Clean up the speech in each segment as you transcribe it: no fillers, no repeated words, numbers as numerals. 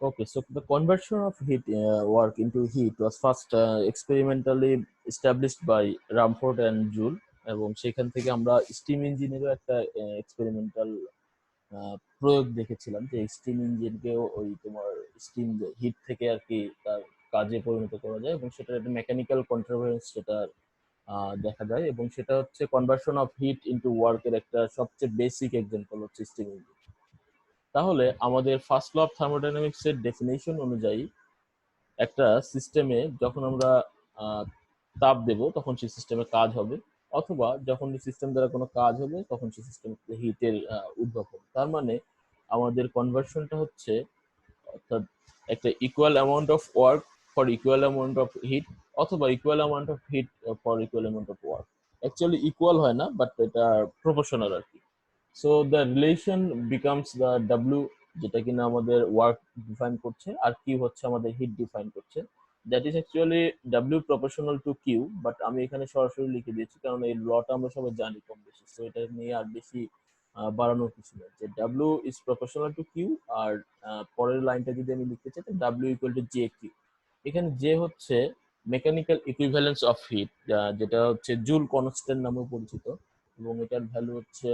Okay, so the conversion of heat work into heat was first experimentally established by Ramford and Joule, এবং সেখান থেকে আমরা steam ইঞ্জিনেরও একটা experimental প্রয়োগ দেখেছিলাম যে স্টিম ইঞ্জিনকেও ওই তোমার স্টিম হিট থেকে আর কি তার কাজে পরিণত করা যায়, এবং সেটার একটা মেকানিক্যাল কন্ট্রোভারেন্স সেটা দেখা যায়, এবং সেটা হচ্ছে কনভার্সন অফ হিট ইনটু ওয়ার্কের একটা সবচেয়ে বেসিক এক্সাম্পল হচ্ছে স্টিম ইঞ্জিন। তাহলে আমাদের ফার্স্ট ল অফ থার্মোডাইনামিক্স এর ডেফিনেশন অনুযায়ী একটা সিস্টেমে যখন আমরা তাপ দেব তখন সেই সিস্টেমে কাজ হবে, অথবা যখন সিস্টেম দ্বারা কোনো কাজ হবে তখন সেই সিস্টেম হিটের উদ্ভব হবে। তার মানে আমাদের কনভার্সনটা হচ্ছে অর্থাৎ একটা equal amount of work for equal amount of heat, অথবা equal amount of heat for equal amount of work. Actually equal হয় না, বাট এটা প্রপোর্শনাল আর কি। So the relation becomes the W, যেটা কিনা আমাদের ওয়ার্ক ডিফাইন করছে, আর কিউ হচ্ছে আমাদের হিট ডিফাইন করছে। That is actually W proportional to Q, but আমি এখানে সরাসরি লিখে দিয়েছি কারণ এই লটা আমরা সবাই জানি কম বেশি, সো এটা নিয়ে আর বেশি বাড়ানোর কিছু নেই, যে W is proportional to Q. আর পরের লাইনটা যদি আমি লিখতে চাই, W equal to J Q. এখানে জে হচ্ছে মেকানিক্যাল ইকুইভ্যালেন্স অফ হিট, যেটা হচ্ছে জুল কনস্ট্যান্ট নামেও পরিচিত, এবং এটার ভ্যালু হচ্ছে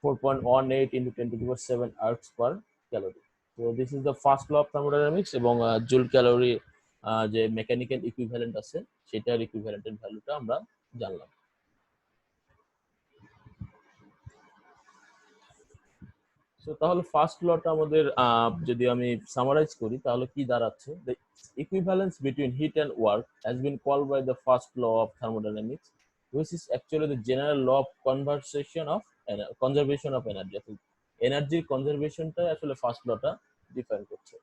4.18 into 10 to the power 7 arcs per calorie. So this is the first law of thermodynamics, এবং জুল ক্যালোরি যে মেকানিক্যাল ইকুইভ্যালেন্ট আছে সেটার ইকুইভ্যালেন্টের ভ্যালুটা আমরা জানলাম। সো তাহলে ফার্স্ট লটা আমাদের যদি আমি সামারাইজ করি তাহলে কি দাঁড়াচ্ছে, the equivalence between heat and work has been called by the first law of thermodynamics, which is actually the general law of conservation of energy। এনার্জির কনজারভেশনটাই আসলে ফার্স্ট লটা ডিফাইন করছে,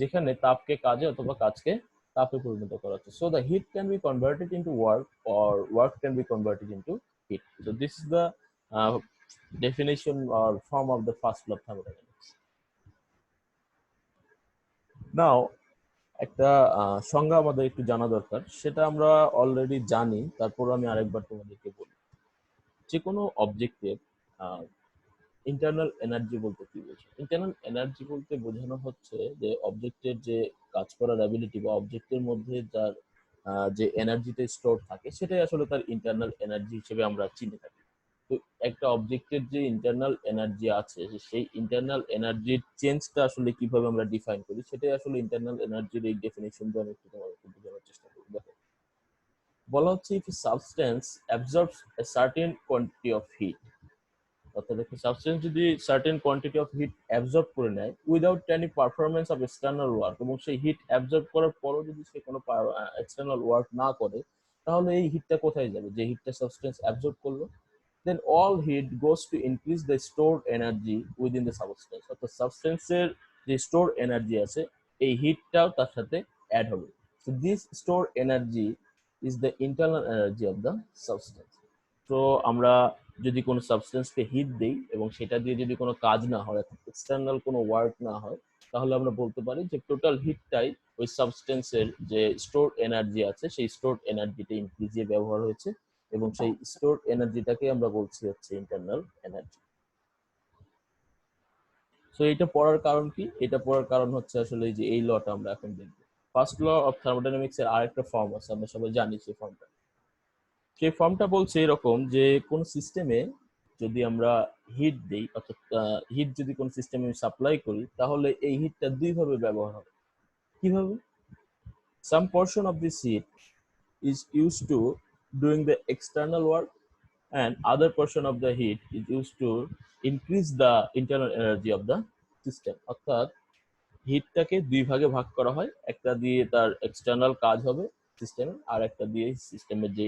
যেখানে তাপকে কাজে অথবা কাজকে তাপে পরিণত করা হচ্ছে। So the heat can be converted into work, or work can be converted into heat. So this is the definition or form of the first law of thermodynamics. Now একটা সংজ্ঞা আমাদের একটু জানা দরকার, সেটা আমরা অলরেডি জানি, তারপর আমি আরেকবার তোমাদেরকে বলি। যে কোনো অবজেক্টের ইন্টারনাল এনার্জি বলতে কি বোঝায়? ইন্টারনাল এনার্জি বলতে বোঝানো হচ্ছে যে অবজেক্টের যে কাজ করার অ্যাবিলিটি, বা অবজেক্টের মধ্যে যার যে এনার্জিতে স্টোর থাকে সেটাই আসলে তার ইন্টারনাল এনার্জি হিসেবে আমরা চিনে থাকি। তো একটা অবজেক্টের যে ইন্টারনাল এনার্জি আছে, সেই ইন্টারনাল এনার্জির চেঞ্জটা আসলে কিভাবে আমরা ডিফাইন করি, সেটাই আসলে ইন্টারনাল এনার্জির এই ডেফিনেশন দিয়ে আমি একটু তোমাদেরকে বোঝানোর চেষ্টা করি। দেখো, বলা হচ্ছে if substance অ্যাবজর্বস a certain quantity of heat, অর্থাৎ একটা সাবস্টেন্স যদি certain quantity of heat absorb করে নেয় without any performance of external work, এবং সেই হিট অ্যাবজর্ব করার পরও যদি সে কোনো এক্সটার্নাল ওয়ার্ক না করে, তাহলে এই হিটটা কোথায় যাবে? যে হিটটা সাবস্টেন্স অ্যাবজর্ব করলো, then all heat goes to increase the stored energy within the substance, অর্থাৎ সাবস্টেন্সের যে স্টোর এনার্জি আছে এই হিটটাও তার সাথে অ্যাড হবে। So this store energy is the internal energy of the substance. তো আমরা যদি কোনো সাবস্টেন্সকে হিট দিই এবং সেটা দিয়ে যদি কোনো কাজ না হয়, এক্সটার্নাল কোনো ওয়ার্ক না হয়, তাহলে আমরা বলতে পারি যে টোটাল হিটটাই ওই সাবস্টেন্সের যে স্টোর এনার্জি আছে সেই স্টোর এনার্জিটা ইনক্রিজে ব্যবহার হয়েছে, এবং সেই স্টোর এনার্জিটাকে আমরা বলছি হচ্ছে ইন্টারনাল এনার্জি। সো এটা পড়ার কারণ কি? এটা পড়ার কারণ হচ্ছে আসলে যে এই লটা আমরা এখন দেখবো। ফার্স্ট ল অফ থার্মোডাইনামিক্স এর আরেকটা ফর্ম আছে, আমরা সবাই জানি সেই ফর্মটা। সেই ফর্মটা বলছে এরকম যে কোন সিস্টেমে যদি আমরা হিট দেই, অর্থাৎ হিট যদি কোন সিস্টেমে সাপ্লাই করি, তাহলে এই হিটটা দুই ভাবে ব্যবহার হবে। কিভাবে? Some portion of this heat is used to doing the external work, and other portion of the heat is used to increase the internal energy of the system। অর্থাৎ হিটটাকে দুই ভাগে ভাগ করা হয়, একটা দিয়ে তার এক্সটার্নাল কাজ হবে সিস্টেমে, আর একটা দিয়ে সিস্টেমের যে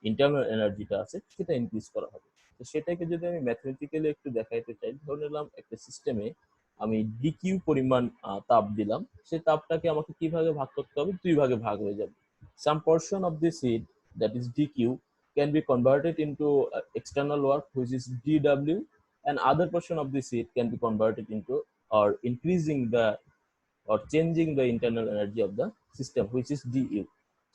ইন্টারনাল এনার্জিটা আছে সেটা ইনক্রিজ করা হবে। তো সেটাকে যদি আমি ম্যাথমেটিক্যালি একটু দেখাইতে চাই, ধরে নিলাম একটা সিস্টেমে আমি ডিকিউ পরিমাণ তাপ দিলাম, সেই তাপটাকে আমাকে কি ভাগে ভাগ করতে হবে? দুই ভাগে ভাগ হয়ে যাবে। Some portion of this heat, that is dq, can be converted into external work, which is dw, and other portion of this heat can be converted into or increasing the or changing the internal energy of the system, which is du.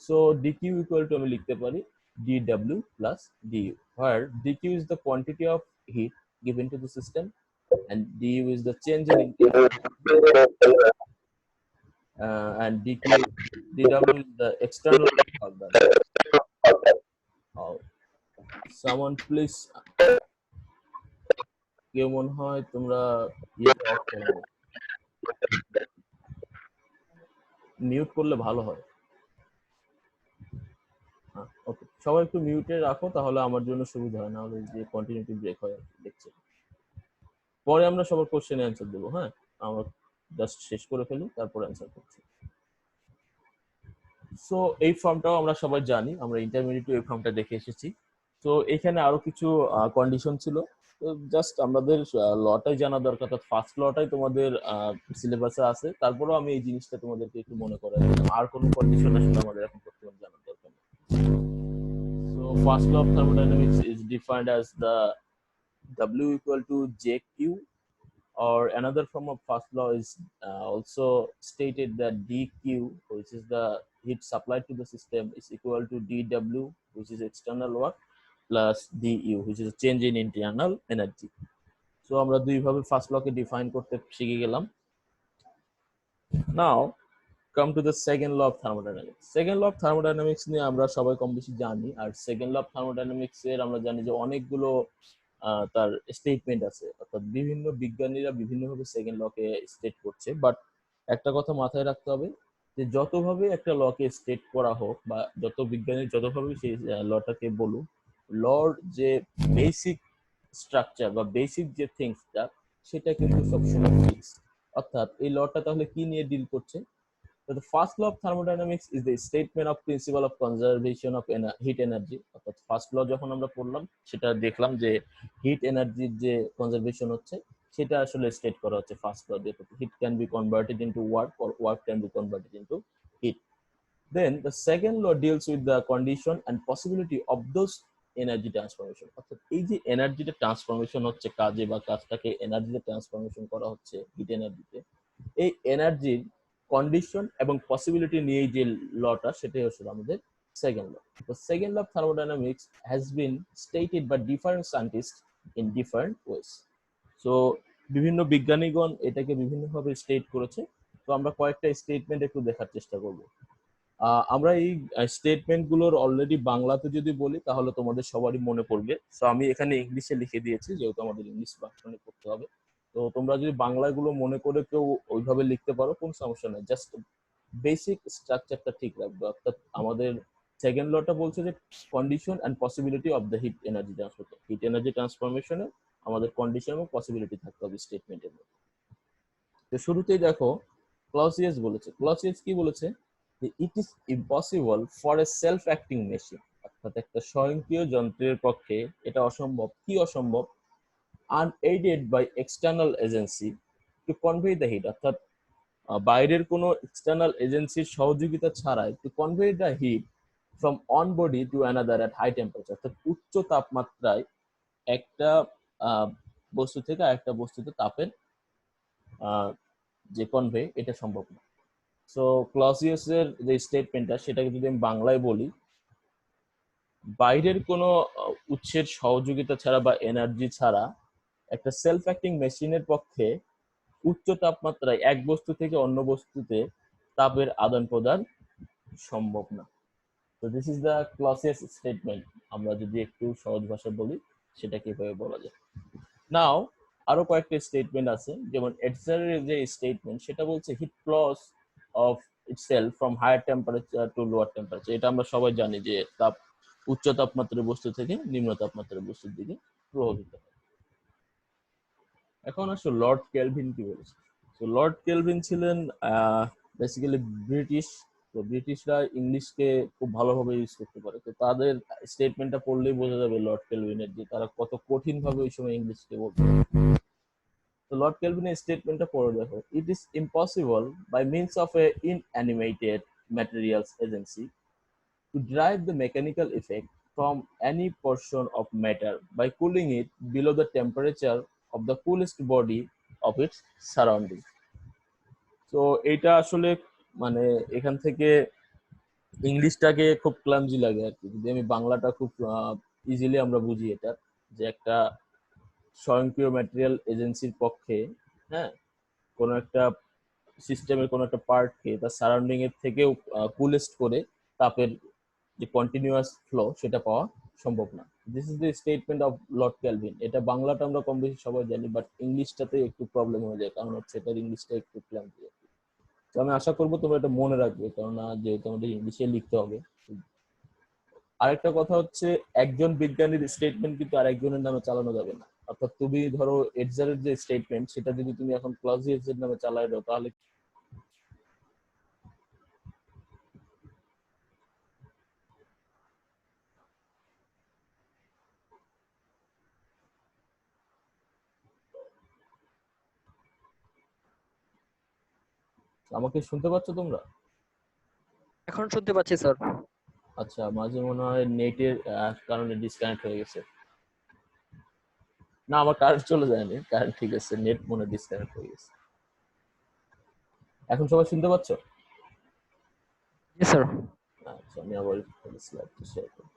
So dq equal to আমি লিখতে পারি dw plus du, where dq is the quantity of heat given to the system and du is the change in internal and dw is the external work done. Someone please, কেউ মনে হয় তোমরা ইয়েটা of করো, mute করলে ভালো হয়। ওকে, সবাই একটু মিউটে রাখো, তাহলে আমার জন্য সুবিধা হয়, না হলে যে কন্টিনিউটি ব্রেক হয় দেখছি। পরে আমরা সবার কোশ্চেনে অ্যান্সার দেবো। হ্যাঁ, আমরা জাস্ট শেষ করে ফেলি, তারপর অ্যান্সার করছি। সো এই ফর্মটাও আমরা সবাই জানি, আমরা ইন্টারমিডিয়েট এই ফর্মটা দেখে এসেছি। তো এখানে আরো কিছু কন্ডিশন ছিল, তো জাস্ট আমাদের লটাই জানা দরকার। ফার্স্ট লটাই তোমাদের সিলেবাসে আছে, তারপরেও আমি এই জিনিসটা তোমাদেরকে একটু মনে করাই দিলাম। আর কোনো কন্ডিশন আসলে আমাদের এখন বর্তমানে জানার দরকার নেই। So first law of thermodynamics is defined as the W equal to JQ, or another form of first law is also stated that dq, which is the heat supplied to the system, is equal to dw, which is external work, plus du, which is a change in internal energy. So আমরা দুইভাবে first লকে define করতে শিখে গেলাম। নাও come to the second law of thermodynamics. Second law of thermodynamics নিয়ে আমরা সবাই কম বেশি জানি, আর সেকেন্ড ল অফ থার্মোডাইনামিক্স এর আমরা জানি যে অনেকগুলো তার স্টেটমেন্ট আছে, অর্থাৎ বিভিন্ন বিজ্ঞানীরা বিভিন্নভাবে সেকেন্ড লকে স্টেট করছে। বাট একটা কথা মাথায় রাখতে হবে যে যতভাবে একটা লকে স্টেট করা হোক, বা যত বিজ্ঞানী যতভাবে সেই লটাকে বলুক, লর যে বেসিক স্ট্রাকচার বা বেসিক যে থিংসটা, সেটা কিন্তু সবসময় ফিক্স। অর্থাৎ এই লটা তাহলে কি নিয়ে ডিল করছে? So the first law of thermodynamics is the statement of principle of conservation of heat energy. অর্থাৎ ফার্স্ট ল যখন আমরা পড়লাম, সেটা দেখলাম যে হিট এনার্জির যে কনজারভেশন হচ্ছে, সেটা আসলে স্টেট করা হচ্ছে ফার্স্ট ল দিয়ে। Heat can be converted into work, or work can be converted into heat. Then the second law deals with the condition and possibility of those energy transformation. অর্থাৎ এই যে এনার্জিটা ট্রান্সফরমেশন হচ্ছে কাজে, বা কাজটাকে এনার্জিতে ট্রান্সফরমেশন করা হচ্ছে হিট এনার্জিতে, এই এনার্জির কন্ডিশন এবং পসিবিলিটি নিয়ে যে লটা, সেটাই হচ্ছে আমাদের সেকেন্ড ল। তো second law of thermodynamics has been stated by different scientist in different ways. So বিভিন্ন বিজ্ঞানীগণ এটাকে বিভিন্নভাবে স্টেট করেছে। তো আমরা কয়েকটা স্টেটমেন্ট একটু দেখার চেষ্টা করব। আমরা এই স্টেটমেন্ট গুলোর অলরেডি বাংলাতে যদি বলি, তাহলে তোমাদের সবারই মনে পড়বে। সো আমি এখানে ইংলিশে লিখে দিয়েছি, যেহেতু আমাদের ইংলিশ ভার্সনে করতে হবে। তো তোমরা যদি বাংলাগুলো মনে করে কেউ ওইভাবে লিখতে পারো, কোন সমস্যা নেই, জাস্ট বেসিক স্ট্রাকচারটা ঠিক রাখবে। অর্থাৎ আমাদের সেকেন্ড লটা বলছে যে condition and possibility of the heat energy transfer. Heat energy ট্রান্সফরমেশনে আমাদের কন্ডিশন এবং পসিবিলিটি থাকতে হবে স্টেটমেন্টের মধ্যে। তো শুরুতেই দেখো ক্লসিয়াস বলেছে। ক্লসিয়াস কি বলেছে? ইট is impossible for a self acting machine, অর্থাৎ একটা স্বয়ংক্রিয় যন্ত্রের পক্ষে এটা অসম্ভব। কি অসম্ভব? unaided by external agency to convey the heat, অর্থাৎ বাইরের কোনো এক্সটার্নাল এজেন্সির সহযোগিতা ছাড়াই to convey the heat from one body to another at high temperature, অর্থাৎ উচ্চ তাপমাত্রায় একটা বস্তু থেকে আরেকটা বস্তুতে তাপের যে কনভে, এটা সম্ভব না। সো ক্লসিয়াসের যে স্টেটমেন্টটা, সেটাকে যদি আমি বাংলায় বলি, বাইরের কোনো উৎসের সহযোগিতা ছাড়া বা এনার্জি ছাড়া একটা সেলফ অ্যাক্টিং মেশিনের পক্ষে উচ্চ তাপমাত্রায় এক বস্তু থেকে অন্য বস্তুতে তাপের আদান প্রদান সম্ভব না। তো this is the Clausius statement. আমরা যদি একটু সহজ ভাষা বলি, সেটা কিভাবে বলা যায়। নাও আরো কয়েকটা স্টেটমেন্ট আছে, যেমন এডসারের যে স্টেটমেন্ট, সেটা বলছে heat flows of itself from higher temperature to lower temperature. এটা আমরা সবাই জানি যে তাপ উচ্চ তাপমাত্রার বস্তু থেকে নিম্ন তাপমাত্রার বস্তুর দিকে প্রভাবিত হয়। এখন আসলে লর্ড কেলভিন কি বলেছে। তো লর্ড কেলভিন ছিলেন বেসিক্যালি ব্রিটিশ। তো ব্রিটিশরা ইংলিশকে খুব ভালোভাবে ইউজ করতে পারে। তো তাদের স্টেটমেন্টটা পড়লেই বোঝা যাবে লর্ড কেলভিনের যে তারা কত কঠিন ভাবে ওই সময় ইংলিশকে বলতে। তো লর্ড কেলভিনের স্টেটমেন্টটা পড়ে দেখো। It is impossible by means of a inanimate materials agency to derive the mechanical effect from any portion of matter by cooling it below the temperature of the coolest body of its surrounding. তো এটা আসলে মানে এখান থেকে ইংলিশটাকে খুব clumsy লাগে আর কি। যদি আমি বাংলাটা খুব ইজিলি আমরা বুঝি, এটা যে একটা স্বয়ংক্রিয় ম্যাটেরিয়াল এজেন্সির পক্ষে, হ্যাঁ, কোনো একটা সিস্টেমের কোনো একটা পার্টকে তার সারাউন্ডিং এর থেকেও কুলেস্ট করে তাপের যে কন্টিনিউয়াস ফ্লো সেটা পাওয়া সম্ভব না। This is the statement of lord Kelvin. এটা বাংলাটা আমরা কম বেশি সবাই জানি, বাট ইংলিশটাতে একটু প্রবলেম হয়ে যায়, কারণ হচ্ছে এটার ইংলিশটা একটু ক্লান্তি। তো আমি আশা করবো তোমরা এটা মনে রাখবে, কারণ যেহেতু আমাদের ইংলিশে লিখতে হবে। আরেকটা কথা হচ্ছে, একজন বিজ্ঞানীর স্টেটমেন্ট কিন্তু আরেকজনের নামে চালানো যাবে না। অর্থাৎ তুমি ধরো এডজারের যে স্টেটমেন্ট, সেটা যদি তুমি এখন ক্লজিয়াসের নামে চালাই দাও, তাহলে আমাকে শুনতে পাচ্ছ তোমরা? এখন শুনতে পাচ্ছি স্যার। আচ্ছা, মাঝে মনে হয় নেটের কারণে ডিসকানেক্ট হয়ে গেছে। না, আমার কারেন্ট চলে যায়নি, কারেন্ট ঠিক আছে, নেট মনে ডিসকানেক্ট হয়ে গেছে। এখন সবাই শুনতে পাচ্ছ? জি স্যার। আচ্ছা, আমি আবার স্লাইডটা শেয়ার করি।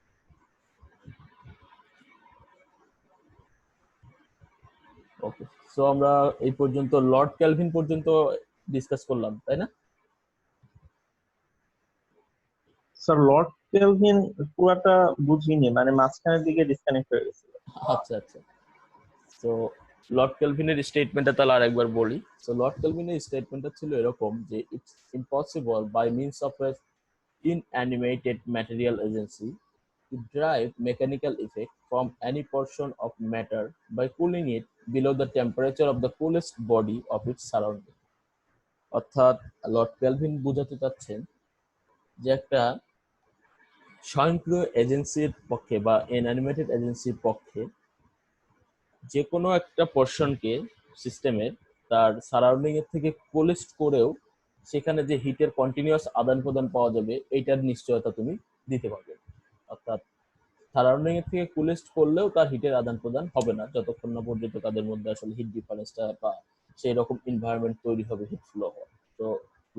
ওকে, সো আমরা এই পর্যন্ত লর্ড ক্যালভিন পর্যন্ত ডিসকাস করলাম, তাই না? স্যার লর্ড কেলভিন পুরাটা বুঝিনি, মানে মাঝখানের দিকে ডিসকানেক্ট হয়ে গেছিল। আচ্ছা আচ্ছা, তো লর্ড ক্যালভিনের স্টেটমেন্টটা তাহলে আরেকবার বলি। সো লর্ড ক্যালভিনের স্টেটমেন্টটা ছিল এরকম যে it's impossible by means of a inanimated material agency to derive mechanical effect from any portion of matter by cooling it below the temperature of the coolest body of its surrounding. অর্থাৎ Lord Calvin বোঝাতে চাচ্ছেন যে একটা স্বয়ংক্রিয় এজেন্সির পক্ষে বা ইনঅ্যানিমেটেড এজেন্সির পক্ষে যে কোনো একটা পোর্শনকে সিস্টেমের তার সারাউন্ডিং এর থেকে কোলেস্ট করেও সেখানে যে হিটের কন্টিনিউয়াস আদান প্রদান পাওয়া যাবে, এইটার নিশ্চয়তা তুমি দিতে পারবে। অর্থাৎ সারাউন্ডিং এর থেকে কুলেস্ট করলেও তার হিটের আদান প্রদান হবে না, যতক্ষণ না পর্যন্ত তাদের মধ্যে আসলে হিট ডিফারেন্সটা বা সেই রকম এনভায়রনমেন্ট তৈরি হবে হিট ফ্লো হওয়া। তো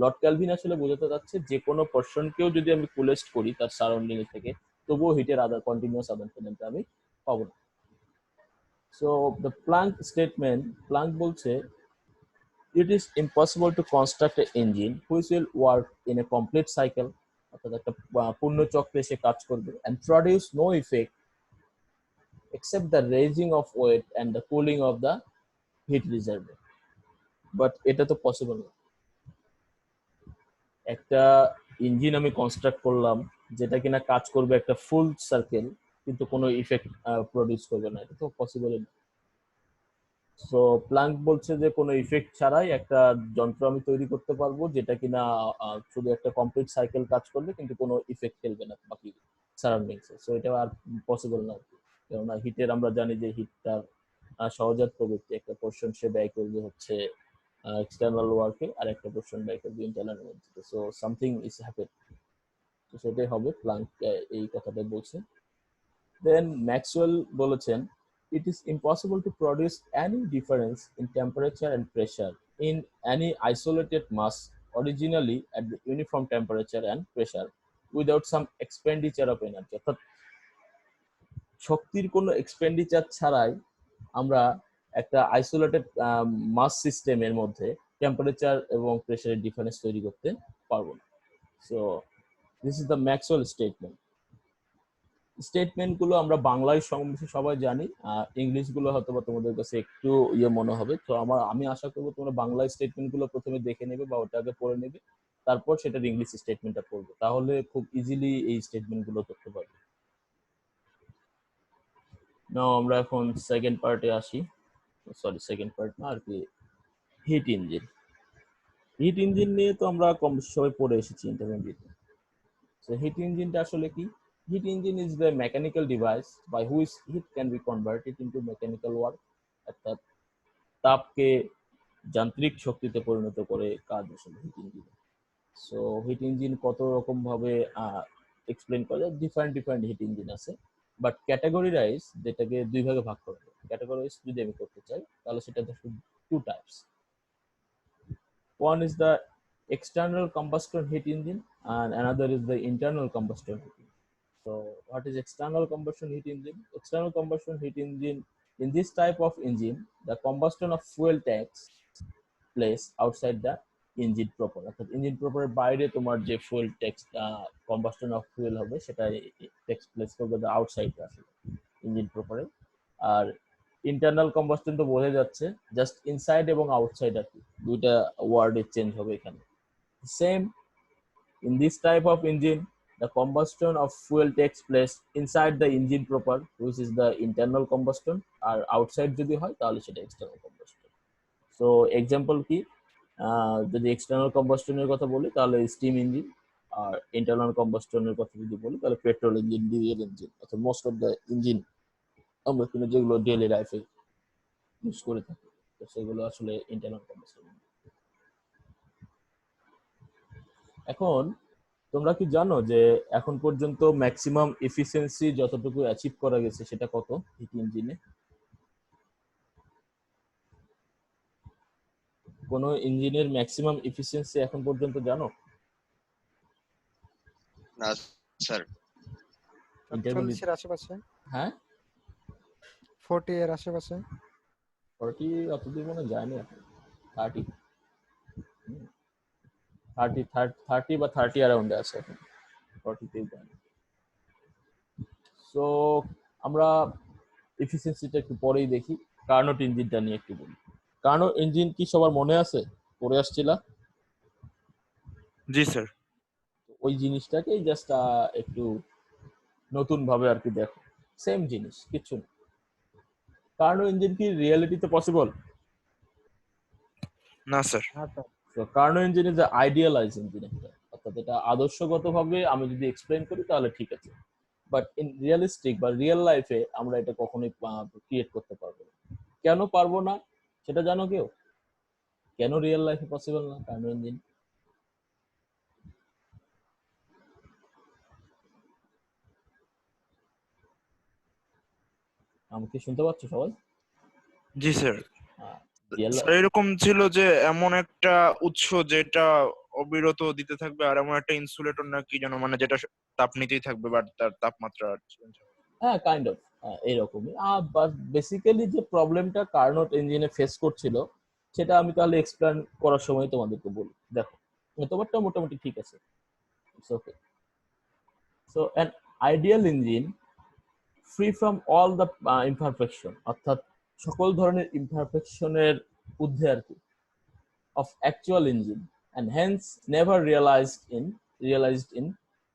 লর্ড ক্যালভিন আসলে বোঝাতে চাচ্ছে যে কোনো পোর্শনকেও যদি আমি কুলেস্ট করি তার সারাউন্ডিং এর থেকে, তবুও হিটের আদান কন্টিনিউয়াস আদান প্রদানটা আমি পাবো না। So the Planck statement, Planck বলছে it is impossible to construct an engine which will work in a complete cycle, অর্থাৎ একটা পূর্ণ চক্রে সে কাজ করবে, and produce no effect except the raising of weight and the cooling of the heat reservoir. But এটা তো possible না। একটা ইঞ্জিন আমি কনস্ট্রাক্ট করলাম যেটা কিনা কাজ করবে একটা ফুল সার্কেল, কিন্তু কোনো ইফেক্ট প্রডিউস করবে না, এটা তো পসিবল না। সো প্লাঙ্ক বলছে যে কোনো ইফেক্ট ছাড়াই একটা যন্ত্র আমি তৈরি করতে পারবো যেটা কিনা শুধু একটা কমপ্লিট সাইকেল কাজ করবে, কিন্তু কোনো ইফেক্ট ফেলবে না বাকি সারাউন্ডিংসে। সো এটা আর পসিবল না, কেননা হিটের আমরা জানি যে হিটটার সহজাত প্রবৃত্তি, একটা পোর্শন সে ব্যয় করবে হচ্ছে এক্সটার্নাল ওয়ার্কে, আর একটা পোর্শন ব্যয় করবে ইন্টারনাল এনার্জিতে। সো সামথিং ইজ হ্যাপেন, তো সেটাই হবে। প্লাঙ্ক এই কথাটা বলছে। দেন ম্যাক্সওয়েল বলেছেন, it is impossible to produce any difference in temperature and pressure in any isolated mass originally at the uniform temperature and pressure without some expenditure of energy. অর্থাৎ শক্তির কোনো এক্সপেন্ডিচার ছাড়াই আমরা একটা আইসোলেটেড মাস সিস্টেমের মধ্যে temperature এবং প্রেসারের ডিফারেন্স তৈরি করতে পারবো না। So this is the Maxwell statement. Statement গুলো আমরা বাংলায় সবাই জানি, ইংলিশ গুলো হয়তো বা তোমাদের কাছে একটু মনে হবে। তো আমি আশা করবো তোমরা বাংলায় স্টেটমেন্ট গুলো প্রথমে দেখে নেবে বা ওটাকে পড়ে নেবে, তারপর সেটার ইংলিশ স্টেটমেন্টটা পড়বে, তাহলে খুব ইজিলি এই স্টেটমেন্ট গুলো করতে পারবে। নাও আমরা এখন সেকেন্ড পার্টে আসি। সরি, সেকেন্ড পার্ট না আর কি, হিট ইঞ্জিন। হিট ইঞ্জিন নিয়ে তো আমরা কম বেশি সবাই পড়ে এসেছি ইন্টারমিডিয়েটে। So heat engine টা আসলে কি? Heat engine is the mechanical device by which heat can be converted into mechanical work, অর্থাৎ তাপকে যান্ত্রিক শক্তিতে পরিণত করে কাজ আসলে hit engine. So hit engine কত রকম ভাবে এক্সপ্লেন করা যায়, ডিফারেন্ট ডিফারেন্ট হিট ইঞ্জিন আছে, বাট ক্যাটাগরিরাইজ যেটাকে দুই ভাগে ভাগ করা যায়। ক্যাটাগরাইজ যদি আমি করতে চাই তাহলে সেটা two types. One is the external combustion heat engine and another is the internal combustion heat engine. So what is external combustion heat engine? External combustion heat engine In this type of engine, the combustion of fuel takes place outside the engine proper, অর্থাৎ engine প্রপারের বাইরে তোমার যে fuel text কম্বাস্টন of fuel হবে সেটা takes place করবে the outside আসলে engine প্রপারে। আর internal কম্বাস্টন তো বোঝা যাচ্ছে, জাস্ট ইনসাইড এবং আউটসাইড আর কি, দুইটা ওয়ার্ডের চেঞ্জ হবে এখানে। Same in this type of engine, the combustion of fuel takes place inside the engine proper, which is the internal combustion, আর outside যদি হয় তাহলে সেটা external combustion. So example কি, যদি এক্সটার্নাল কম্বাস্টনের কথা বলি তাহলে স্টিম ইঞ্জিন, আর ইন্টারনাল কম্বাস্টনের কথা যদি বলি তাহলে পেট্রোল ইঞ্জিন, ডিজেল ইঞ্জিন, অর্থাৎ মোস্ট অফ দ্য ইঞ্জিন আমরা কিন্তু যেগুলো ডেইলি লাইফে ইউজ করে থাকি তো সেগুলো আসলে ইন্টারনাল কম্বাস্টন। এখন তোমরা কি জানো যে এখন পর্যন্ত ম্যাক্সিমাম এফিসিয়েন্সি যতটুকু অ্যাচিভ করা গেছে সেটা কত হিট ইঞ্জিনে? কোন ইঞ্জিনের ম্যাক্সিমাম এফিসিয়েন্সি এখন পর্যন্ত জানো? না স্যার। ইন্টারভিউ 40 এর আশেপাশে, হ্যাঁ 40 এর আশেপাশে। 40 অতদূর মনে যায়নি এখন, 30 30 30 বা 30 অ্যারাউন্ডে আছে এখন, 40 তেই যায়নি। সো আমরা এফিসিয়েন্সিটা একটু পরেই দেখি, কার্নোট ইঞ্জিনটা নিয়ে একটু বলি। কার্নোট ইঞ্জিন কি সবার মনে আছে? পড়ে আসছিলা? জি স্যার। ওই জিনিসটাকেই জাস্ট একটু নতুন ভাবে আর কি দেখো, সেম জিনিস, কিছু না। কার্নো ইঞ্জিন কি রিয়েলিটিতে পসিবল? না স্যার। তো Karnaugh engine is idealise engine একটা, অর্থাৎ এটা আদর্শগতভাবে আমি যদি এক্সপ্লেন করি তাহলে ঠিক আছে, বাট ইন রিয়েলিস্টিক বা রিয়েল লাইফে আমরা এটা কখনোই ক্রিয়েট করতে পারবো না। কেন পারবো না সেটা জানো কেউ? কেন রিয়েল লাইফে পসিবল না কার্নো ইঞ্জিন? আমাকে শুনতে পাচ্ছ সবাই? জি স্যার। রিয়েল স্যার এরকম ছিল যে এমন একটা উৎস যেটা অবিরত দিতে থাকবে, আর এমন একটা ইনসুলেটর না কি যেন, মানে যেটা তাপ নিতেই থাকবে বাট তার তাপমাত্রা চেঞ্জ হবে। হ্যাঁ কাইন্ড অফ এরকমই। বাট বেসিক্যালি যে প্রবলেমটা কার্নোট ইঞ্জিনে ফেস করছিল সেটা আমি তাহলে এক্সপ্লেন করার সময় তোমাদেরকে বলি। দেখো তোমারটা মোটামুটি ঠিক আছে, it's okay. So an ideal engine free from all the imperfection, অর্থাৎ সকল ধরনের ইমপারফেকশনের ঊর্ধ্বে আর কি, of actual engine and hence never realized in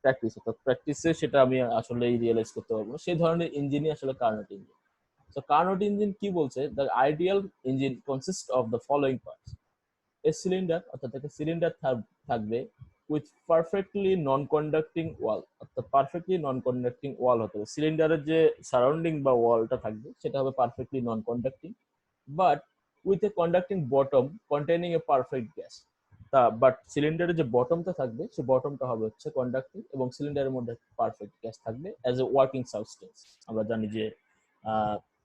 practice, অর্থাৎ প্র্যাকটিসে সেটা আমি আসলে রিয়েলাইজ করতে পারবো না, সেই ধরনের ইঞ্জিনই আসলে Carnot engine. So Carnot engine কি বলছে, the ideal engine consist of the following parts. A cylinder, অর্থাৎ একটা সিলিন্ডার থাকবে উইথ পারফেক্টলি নন কন্ডাক্টিং ওয়াল, অর্থাৎ পারফেক্টলি নন কন্ডাক্টিং ওয়াল হতে হবে। সিলিন্ডারের যে সারাউন্ডিং বা ওয়ালটা থাকবে সেটা হবে perfectly non conducting, but with a conducting bottom containing A perfect gas. But সিলিন্ডারের যে বটমটা থাকবে সে বটমটা হবে হচ্ছে কন্ডাক্টিং এবং সিলিন্ডারের মধ্যে পারফেক্ট গ্যাস থাকবে অ্যাজ এ ওয়ার্কিং সাবস্টেন্স। আমরা জানি যে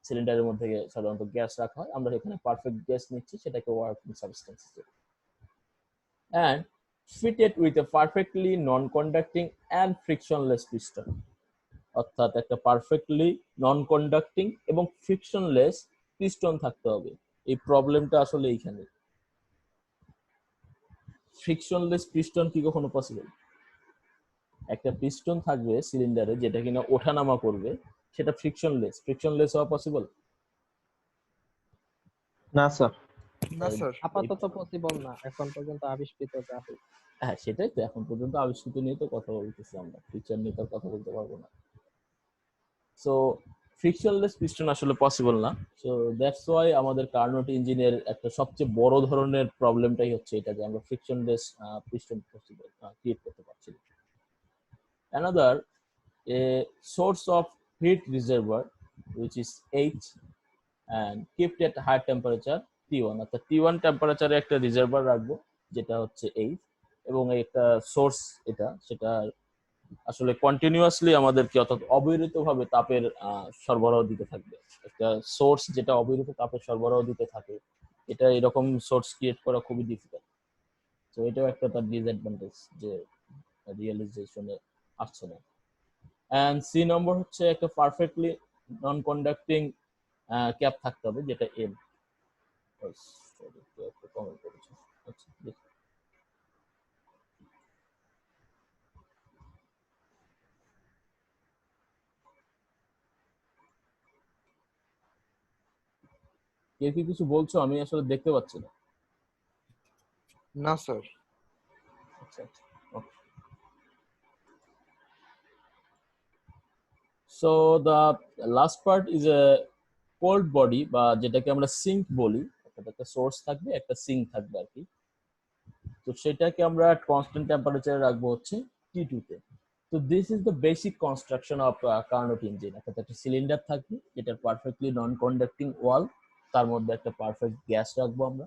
সিলিন্ডারের মধ্যে সাধারণত গ্যাস রাখা হয়, আমরা এখানে পারফেক্ট গ্যাস নিচ্ছি, সেটাকে working substance. And fitted with a perfectly non conducting and frictionless piston, অর্থাৎ একটা পারফেক্টলি নন কন্ডাক্টিং এবং ফ্রিকশনলেস পিস্টন থাকতে হবে। এই প্রবলেমটা আসলে এইখানে। ফ্রিকশনলেস পিস্টন কি কখনো পসিবল? একটা পিস্টন থাকবে সিলিন্ডারে যেটা কিনা ওঠানামা করবে, সেটা ফ্রিকশনলেস হওয়া পসিবল? না স্যার। না স্যার। আপাতত পসিবল না, এখন পর্যন্ত আবিষ্কৃত যা হয়েছে। হ্যাঁ সেটাই তো, এখন পর্যন্ত আবিষ্কৃত নিয়ে তো কথা বলতেছি আমরা, ফিউচার নিয়ে তো কথা বলতে পারবো না। সো ফ্রিকশনলেস পিস্টন আসলে পসিবল না। সো দ্যাটস ওয়াই আমাদের কার্নোট ইঞ্জিনের একটা সবচেয়ে বড় ধরনের প্রবলেমটাই হচ্ছে এটা, যে আমরা ফ্রিকশনলেস পিস্টন পসিবল ক্রিয়েট করতে পারছি না। Another a source of heat reservoir which is H and kept at high temperature T1, অর্থাৎ T1 টেম্পারেচারে একটা রিজার্ভার রাখবো যেটা হচ্ছে H, এবং একটা সোর্স এটা, সেটা আসলে কন্টিনিউয়াসলি আমাদেরকে অর্থাৎ অবিরতভাবে তাপের সরবরাহ দিতে থাকবে। একটা সোর্স যেটা অবিরত তাপের সরবরাহ দিতে থাকে, এটা এরকম সোর্স ক্রিয়েট করা খুবই ডিফিকাল্ট। তো এটাও একটা তার ডিসঅ্যাডভান্টেজ যে রিয়েলাইজেশনে আসছে না। অ্যান্ড সি নম্বর হচ্ছে একটা পারফেক্টলি নন কন্ডাক্টিং ক্যাপ থাকতে হবে যেটা এন। কমেন্ট করেছে, আচ্ছা দেখি। কেউ কি কিছু বলছো? আমি আসলে দেখতে পাচ্ছি না। না স্যার। আচ্ছা আচ্ছা, okay. So the last part is a cold body, বা যেটাকে আমরা সিঙ্ক বলি। অর্থাৎ একটা সোর্স থাকবে, একটা সিঙ্ক থাকবে আর কি। তো সেটাকে আমরা কনস্ট্যান্ট টেম্পারেচারে রাখবো হচ্ছে T2 তে। তো this is the basic construction of Carnot engine. অর্থাৎ একটা সিলিন্ডার থাকবে যেটার পারফেক্টলি নন কন্ডাক্টিং ওয়াল, তার মধ্যে একটা পারফেক্ট গ্যাস রাখবো আমরা,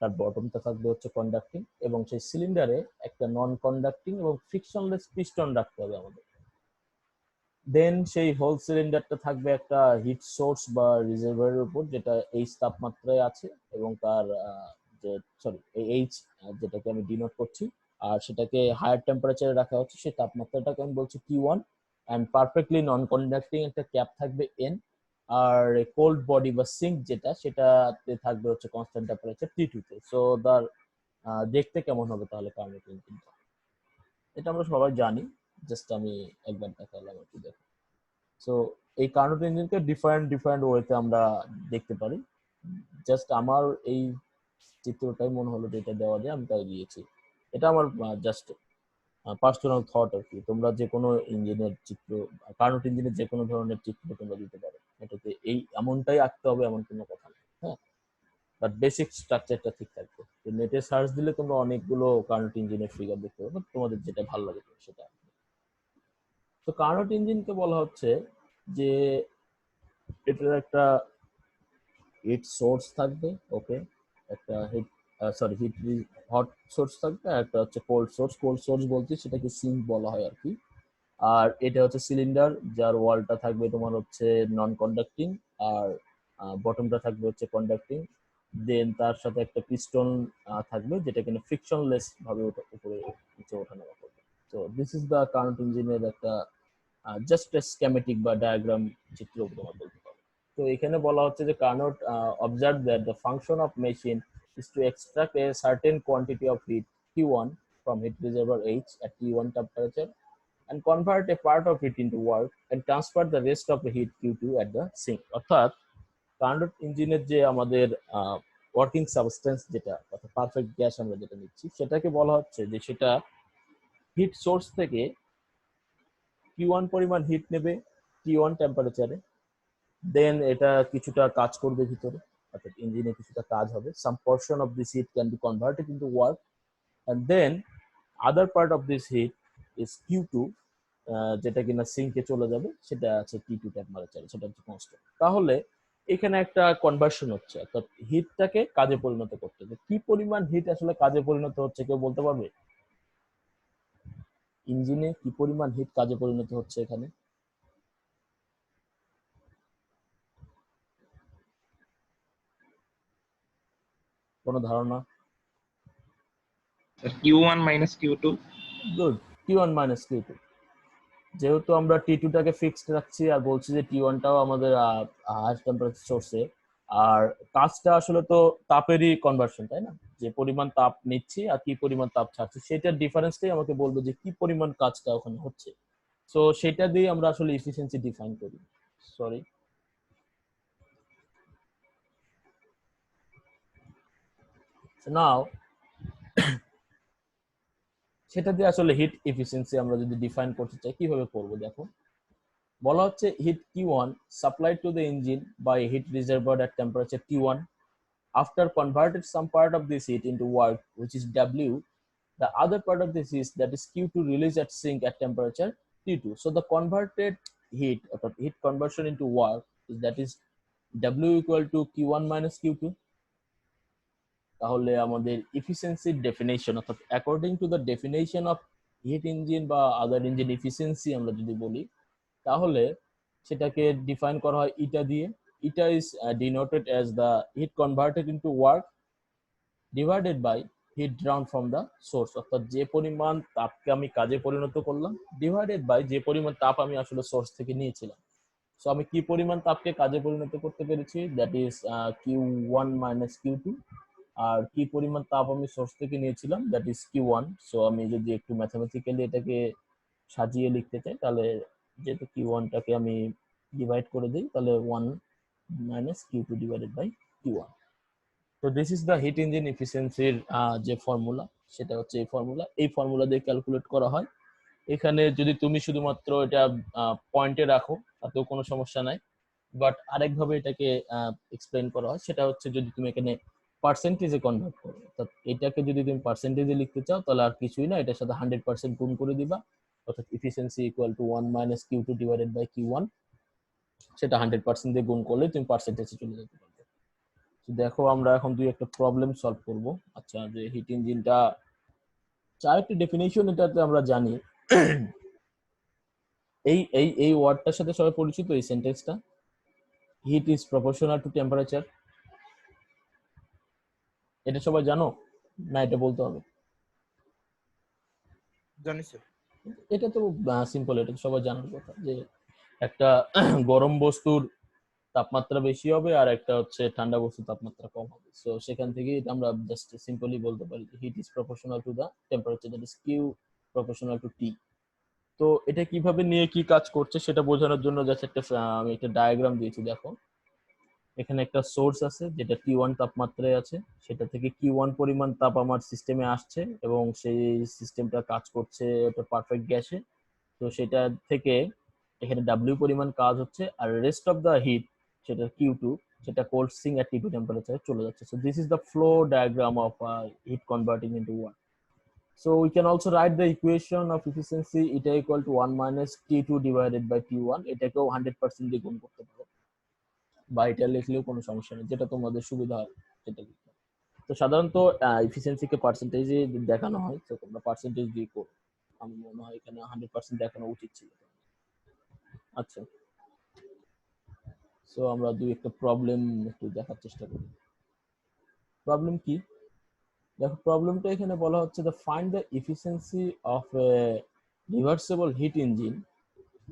তার বটমটা থাকবে হচ্ছে কন্ডাক্টিং, এবং সেই সিলিন্ডারে একটা নন কন্ডাক্টিং এবং ফ্রিকশনলেস পিস্টন রাখতে হবে আমাদের। দেন সেই হোল সিলিন্ডারটা থাকবে একটা হিট সোর্স বা রিজার্ভারের উপর, যেটা এইচ তাপমাত্রায় আছে, এবং তার যে সরি এইচ যেটাকে আমি ডিনোট করছি, আর সেটাকে হায়ার টেম্পারেচারে রাখা হচ্ছে, সেই তাপমাত্রাটাকে আমি বলছি T1। And perfectly non conducting একটা ক্যাপ থাকবে N। আর কোল্ড বডি বা সিঙ্ক যেটা, সেটাতে থাকবে হচ্ছে কনস্ট্যান্ট টেম্পারেচার T2 তে। সো তার দেখতে কেমন হবে তাহলে কার্নেট ইঞ্জিনটা, এটা আমরা সবাই জানি, জাস্ট আমি একবার দেখালাম একটু দেখো। সো এই কার্নোট ইঞ্জিনকে ডিফারেন্ট ডিফারেন্ট ওয়েতে আমরা দেখতে পারি। জাস্ট আমার এই চিত্রটাই মনে হলো যে এটা দেওয়া যায়, আমি তাই দিয়েছি। এটা আমার জাস্ট পার্সোনাল থট আর কি। তোমরা যে কোনো ইঞ্জিনের চিত্র, কার্নোট ইঞ্জিনের যে কোনো ধরনের চিত্র তোমরা দিতে পারো, এটাতে এই এমনটাই আঁকতে হবে এমন কোনো কথা নেই। হ্যাঁ, বাট বেসিক স্ট্রাকচারটা ঠিক থাকবে। তো নেটে সার্চ দিলে তোমরা অনেকগুলো কার্নোট ইঞ্জিনের ফিগার দেখতে পাবে, তোমাদের যেটা ভালো লাগে সেটা। তো কার্নোট ইঞ্জিনকে বলা হচ্ছে যে এটার একটা হিট সোর্স থাকবে, ওকে, একটা হিট হিট হট সোর্স থাকবে, আর একটা হচ্ছে কোল্ড সোর্স। কোল্ড সোর্স বলতে সেটাকে সিঙ্ক বলা হয় আর কি। আর এটা হচ্ছে সিলিন্ডার, যার ওয়ালটা থাকবে তোমার হচ্ছে নন কন্ডাক্টিং, আর বটমটা থাকবে হচ্ছে কন্ডাক্টিং। দেন তার সাথে একটা পিস্টন থাকবে, যেটা কিনা ফ্রিকশনলেস ভাবে উপরে নিচে ওঠানামা করবে। তো দিস ইজ দ্য কারেন্ট ইঞ্জিনের একটা জাস্ট স্কেমেটিক বা ডায়াগ্রাম চিত্র তোমার বলতে পারো। তো এখানে বলা হচ্ছে যে Carnot observe that the function of machine is to extract a certain quantity of heat T1 from heat reservoir H at T1 temperature and convert a part of it into work and transfer the rest of the heat Q2 at the sink. অর্থাৎ Carnot ইঞ্জিনের যে আমাদের working substance যেটা, অর্থাৎ perfect gas আমরা যেটা নিচ্ছি, সেটাকে বলা হচ্ছে যে সেটা হিট সোর্স থেকে Q1 পরিমাণ হিট নেবে T1 টেম্পারেচারে। দেন এটা কিছুটা কাজ করবে ভিতরে, অর্থাৎ ইঞ্জিনে কিছুটা কাজ হবে। Some portion of this heat can be converted into work, and then other part of this heat is Q2, যেটা কিনা সিঙ্কে চলে যাবে, সেটা আছে T2 টেম্পারেচারে, সেটা হচ্ছে কনস্ট্যান্ট। তাহলে এখানে একটা কনভার্সন হচ্ছে, অর্থাৎ হিটটাকে কাজে পরিণত করতে হবে। কি পরিমাণ হিট আসলে কাজে পরিণত হচ্ছে কেউ বলতে পারবে? ইঞ্জিনে কি পরিমাণ হিট কাজে পরিণত হচ্ছে এখানে? কোনো ধারণা? Q1 minus Q2. Good, T1 minus Q2। যেহেতু আমরা T2 টাকে ফিক্সড রাখছি আর বলছি যে T1 টাও আমাদের হায়ার টেম্পারেচার সোর্সে, আর কাজটা আসলে তো তাপেরই কনভার্সন, তাই না? যে পরিমাণ তাপ নিচ্ছি আর কি পরিমাণ তাপ ছাড়ছি, সেটার ডিফারেন্সটাই আমাকে বলবো যে কি পরিমাণ কাজটা ওখানে হচ্ছে। সো সেটা দিয়ে আমরা আসলে এফিসিয়েন্সি ডিফাইন করি। সরি, নাও সেটা দিয়ে আসলে হিট এফিসিয়েন্সি আমরা যদি ডিফাইন করতে চাই, কিভাবে করবো দেখো। বলা হচ্ছে hit Q1 supplied to the engine by a heat reservoir at temperature T1. After converted some part of this heat into work, which is W, the other part of this is that is Q2 released at sink at temperature T2. So the converted heat, or heat conversion into work, is that is W equal to Q1 minus Q2. তাহলে আমাদের এফিসিয়েন্সির definition, অর্থাৎ according to the definition of heat engine বা আদার engine efficiency আমরা যদি বলি, তাহলে সেটাকে define করা হয় ইটা দিয়ে। Eta is denoted as the heat converted into work divided by heat drawn from the source, অর্থাৎ যে পরিমাণ তাপকে আমি কাজে পরিণত করলাম ডিভাইডেড বাই যে পরিমাণ তাপ আমি আসলে সোর্স থেকে নিয়েছিলাম। সো আমি কি পরিমাণ তাপকে কাজে পরিণত করতে পেরেছি, that is Q1 minus Q2। আর কি পরিমাণ তাপ আমি সোর্স থেকে নিয়েছিলাম, দ্যাট ইজ Q1। সো আমি যদি একটু ম্যাথমেটিক্যালি এটাকে সাজিয়ে লিখতে চাই, তাহলে যেহেতু Q1টাকে আমি ডিভাইড করে দিই, তাহলে 1 minus Q2 divided by Q1। তো this is the heat engine এফিসিয়েন্সির যে ফর্মুলা, সেটা হচ্ছে এই ফর্মুলা দিয়ে ক্যালকুলেট করা হয়। এখানে যদি তুমি শুধুমাত্র এটা পয়েন্টে রাখো তাতেও কোনো সমস্যা নাই, বাট আরেকভাবে এটাকে এক্সপ্লেন করা হয়, সেটা হচ্ছে যদি তুমি এখানে পার্সেন্টেজে কনভার্ট করো, অর্থাৎ এটাকে যদি তুমি পার্সেন্টেজে লিখতে চাও তাহলে আর কিছুই না, এটার সাথে 100% গুণ করে দিবা, অর্থাৎ efficiency equal to 1 minus Q2 divided by Q1। সেটা 100% দিয়ে গুণ করলে তুমি পার্সেন্টেজে চলে যেতে পারবে। দেখো আমরা এখন একটা প্রবলেম সলভ করব। আচ্ছা, যে হিট ইঞ্জিনটা আরেকটি ডেফিনেশন এটাতে আমরা জানি, এই ওয়ার্ডটার সাথে সবাই পরিচিত, এই সেন্টেন্সটা, heat is proportional to temperature. এটা সবাই জানো না, এটা বলতে হবে? জানি স্যার। এটা তো সিম্পল, এটা তো সবাই জানার কথা, যে একটা গরম বস্তুর তাপমাত্রা বেশি হবে আর একটা হচ্ছে ঠান্ডা বস্তুর তাপমাত্রা কম হবে। সো সেখান থেকে এটা আমরা জাস্ট সিম্পলি বলতে পারি যে heat is proportional to the temperature, that is Q proportional to T. তো এটা কিভাবে নিয়ে কি কাজ করছে সেটা বোঝানোর জন্য জাস্ট আমি একটা ডায়াগ্রাম দিয়েছি। দেখো, এখানে একটা সোর্স আছে যেটা T1 তাপমাত্রায় আছে, সেটা থেকে Q1 পরিমাণ তাপ আমার সিস্টেমে আসছে এবং সেই সিস্টেমটা কাজ করছে একটা পারফেক্ট গ্যাসে। তো সেটা থেকে এখানে W পরিমাণ কাজ হচ্ছে, আর রেস্ট অফ দ্য হিট সেটা Q2, সেটা কোল্ড স্প্রিং আর T2 টেম্পারেচারে চলে যাচ্ছে। So this is the flow diagram of heat converting into work. So we can also write the equation of efficiency eta equal to 1 minus T2 divided by T1. এটাকেও 100% দিয়ে গুণ করতে পারো, বা এটা লিখলেও কোনো সমস্যা নেই, যেটা তোমাদের সুবিধা হয় সেটা লিখতে। তো সাধারণত এফিসিয়েন্সিকে পার্সেন্টেজে দেখানো হয়, তো তোমরা পার্সেন্টেজ দিয়ে করো। আমার মনে হয় এখানে 100% দেখানো উচিত ছিল। আচ্ছা, সো আমরা একটা প্রবলেম একটু দেখার চেষ্টা করি। প্রবলেম কি? দেখো, প্রবলেমটা এখানে বলা হচ্ছে the find the efficiency of A reversible hit engine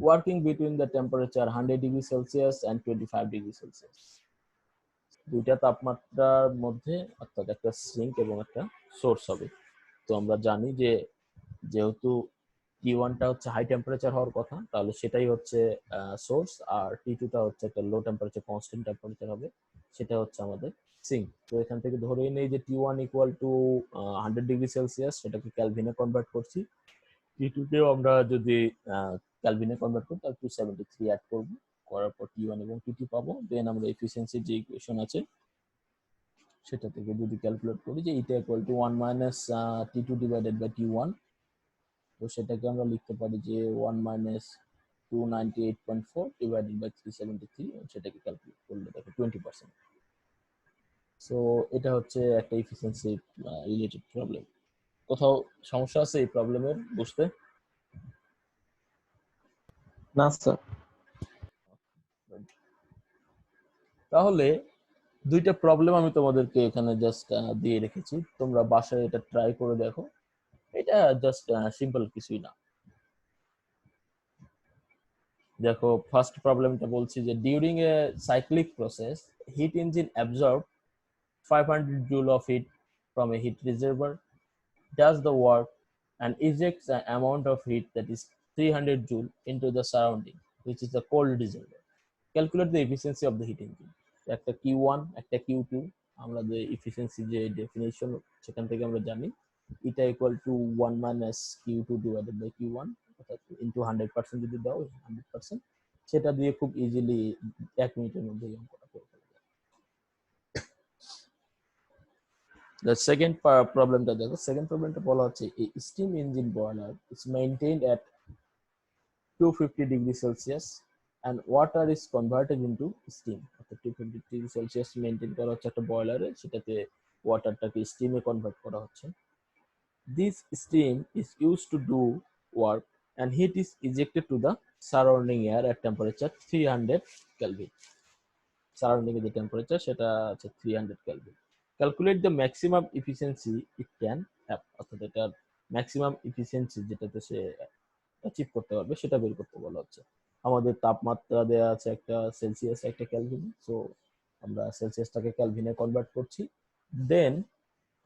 working between the temperature 100°C and 25°C। দুইটা তাপমাত্রার মধ্যে, অর্থাৎ একটা সিঙ্ক এবং একটা সোর্স হবে। তো আমরা জানি যে যেহেতু T1টা হচ্ছে হাই টেম্পারেচার হওয়ার কথা, তাহলে সেটাই হচ্ছে সোর্স, আর T2টা হচ্ছে একটা লো টেম্পারেচার কনস্ট্যান্ট টেম্পারেচার হবে, সেটা হচ্ছে আমাদের সিঙ্ক। তো এখান থেকে ধরেই নেই যে T1 ইকুয়াল টু 100°C, সেটাকে ক্যালভিনে কনভার্ট করছি। T2কেও আমরা যদি ক্যালভিনে কনভার্ট করি তাহলে 273 অ্যাড করবো, করার পর T1 এবং T2 পাবো। দেন আমরা এফিসিয়েন্সির যে ইকুয়েশন আছে সেটা থেকে যদি ক্যালকুলেট করি যে এটা equal to 1 minus T2 divided by T1, তো সেটাকে আমরা লিখতে পারি যে 1 মাইনাস 298.4 ডিভাইডেড বাই 373, সেটাকে ক্যালকুলেট করলে দেখো 20%। সো এটা হচ্ছে একটা এফিসিয়েন্সি রিলেটেড প্রবলেম। কোথাও সমস্যা আছে এই প্রবলেমের বুঝতে? না স্যার। তাহলে দুইটা প্রবলেম আমি তোমাদেরকে এখানে জাস্ট দিয়ে রেখেছি, তোমরা বাসায় এটা ট্রাই করে দেখো। এটা জাস্ট সিম্পল কিছুই না। দেখো, ফার্স্ট প্রবলেমটা বলছি যে during a cyclic process hit engine absorb 500 joule of heat from a heat reservoir, does the work and ejects an amount of heat that is 300 joule into the surrounding, which is the cold reservoir. Calculate the efficiency of the heat engine. একটা Q1 একটা Q2, আমরা যে efficiency যে definition সেখান থেকে আমরা জানি এটা equal to 1 minus Q2 divided by Q1, অর্থাৎ ইনটু 100% যদি দাও 100%, সেটা দিয়ে খুব ইজিলি 1 মিনিটের মধ্যে অঙ্কটা করে ফেলা যায়। The second প্রবলেমটা দেখো, সেকেন্ড প্রবলেমটা বলা হচ্ছে steam engine boiler is maintained at 250°C and water is converted into steam. অর্থাৎ 250°C মেইনটেইন করা হচ্ছে একটা বয়লারে, সেটাতে ওয়াটারটাকে স্টিমে কনভার্ট করা হচ্ছে। This steam is used to do work and heat is ejected to the surrounding air at temperature 300 Kelvin. Surrounding এর যে temperature সেটা হচ্ছে 300 Kelvin. Calculate the maximum efficiency it can have, অর্থাৎ এটার ম্যাক্সিমাম এফিসিয়েন্সি যেটাতে সে achieve করতে পারবে সেটা বের করতে বলা হচ্ছে। আমাদের তাপমাত্রা দেয়া আছে একটা সেলসিয়াস একটা ক্যালভিন, সো আমরা সেলসিয়াসটাকে ক্যালভিনে কনভার্ট করছি। দেন